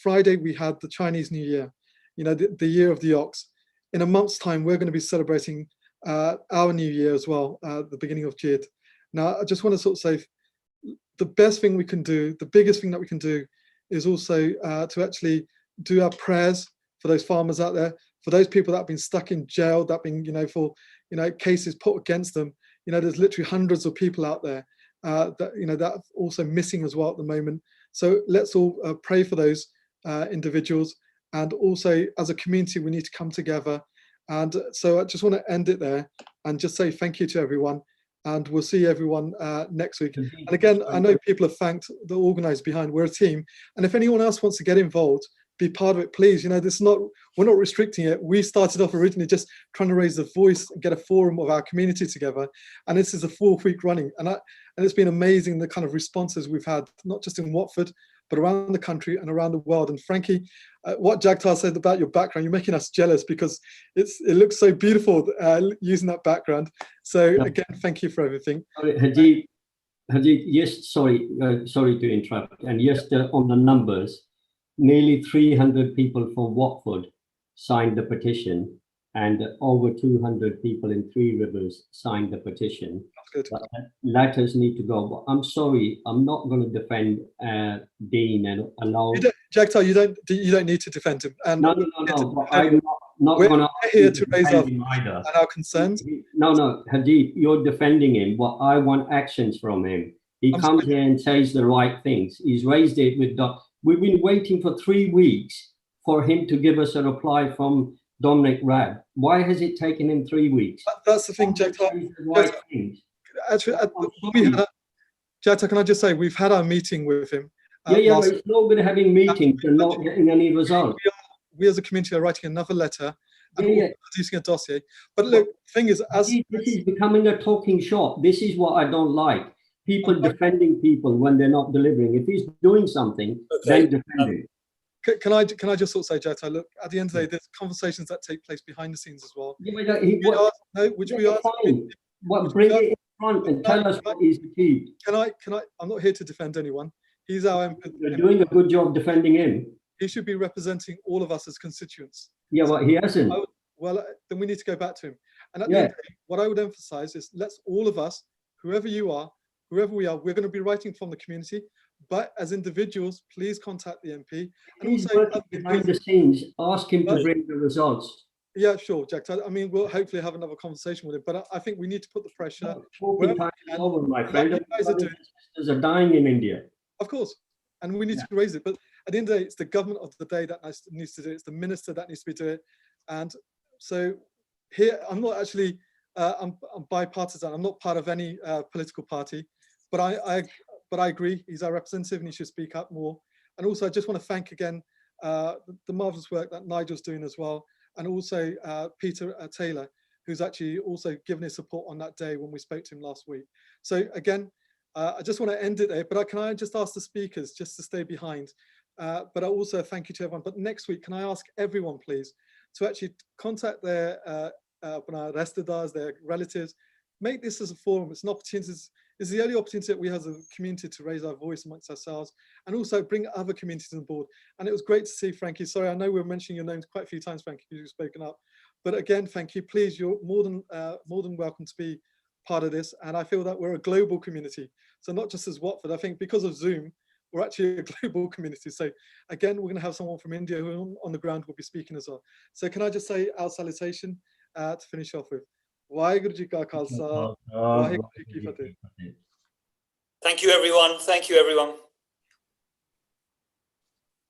Friday, we had the Chinese New Year, the year of the ox. In a month's time, we're going to be celebrating our new year as well, the beginning of Jid. Now, I just want to sort of say, the best thing we can do, the biggest thing that we can do, is also to actually do our prayers for those farmers out there, for those people that have been stuck in jail, that have been, for cases put against them. There's literally hundreds of people out there that that are also missing as well at the moment. So let's all pray for those individuals. And also, as a community, we need to come together. And so I just want to end it there and just say thank you to everyone. And we'll see everyone next week. And again, I know people have thanked the organisers behind. We're a team. And if anyone else wants to get involved, be part of it, please. This is not, we're not restricting it. We started off originally just trying to raise the voice and get a forum of our community together. And this is a 4th week running. And it's been amazing, the kind of responses we've had, not just in Watford, but around the country and around the world. And Frankie, what Jagtar said about your background, you're making us jealous because it looks so beautiful using that background. So again, thank you for everything. Hadid, yes, sorry to interrupt. And yes, on the numbers, nearly 300 people from Watford signed the petition, and over 200 people in Three Rivers signed the petition. That's good. But letters need to go. But I'm sorry, I'm not going to defend Dean and allow. Jagtar, you don't need to defend him. And no. I'm not going to. We're here to raise our concerns. No, Hadid, you're defending him. But I want actions from him. He comes here and says the right things. He's raised it with we've been waiting for 3 weeks for him to give us a reply from Dominic Raab. Why has it taken him 3 weeks? That's the thing, Jagtar. Actually, Jagtar, can I just say, we've had our meeting with him. But it's no good having meetings and not getting any results. We as a community are writing another letter and producing a dossier. But look, the thing is, this is becoming a talking shop. This is what I don't like. People defending people when they're not delivering. If he's doing something, then defend him. Can I just sort of say, Jagtar, look, at the end of the day, there's conversations that take place behind the scenes as well. Bring it in front and tell us what he's achieved. I'm not here to defend anyone. He's our MP. You're doing a good job defending him. He should be representing all of us as constituents. Yeah, but he hasn't. Well, then we need to go back to him. And at the end of the day, what I would emphasize is, let's all of us, whoever you are, whoever we are, we're going to be writing from the community. But as individuals, please contact the MP. And also behind the scenes, ask him to bring the results. Yeah, sure, Jack. I mean, we'll hopefully have another conversation with him. But I think we need to put the pressure. Talking time is over, my friend. There's a dying in India. Of course, and we need to raise it. But at the end of the day, it's the government of the day that needs to do it. It's the minister that needs to be doing it. And so here, I'm not actually, I'm bipartisan. I'm not part of any political party. But I agree, he's our representative and he should speak up more. And also, I just want to thank again the marvelous work that Nigel's doing as well. And also Peter Taylor, who's actually also given his support on that day when we spoke to him last week. So again, I just want to end it there, but can I just ask the speakers just to stay behind? But I also thank you to everyone. But next week, can I ask everyone, please, to actually contact their restadars, their relatives, make this as a forum. It's an opportunity. It's the only opportunity that we have as a community to raise our voice amongst ourselves and also bring other communities on board. And it was great to see, Frankie. Sorry, I know we're mentioning your names quite a few times, Frankie, you've spoken up. But again, thank you. Please, you're more than welcome to be part of this. And I feel that we're a global community. So not just as Watford, I think because of Zoom, we're actually a global community. So again, we're going to have someone from India who on the ground will be speaking as well. So can I just say our salutation to finish off with? Waheguru Ji Ka Khalsa, Waheguru Ji Ki Fateh. Thank you, everyone. Thank you, everyone.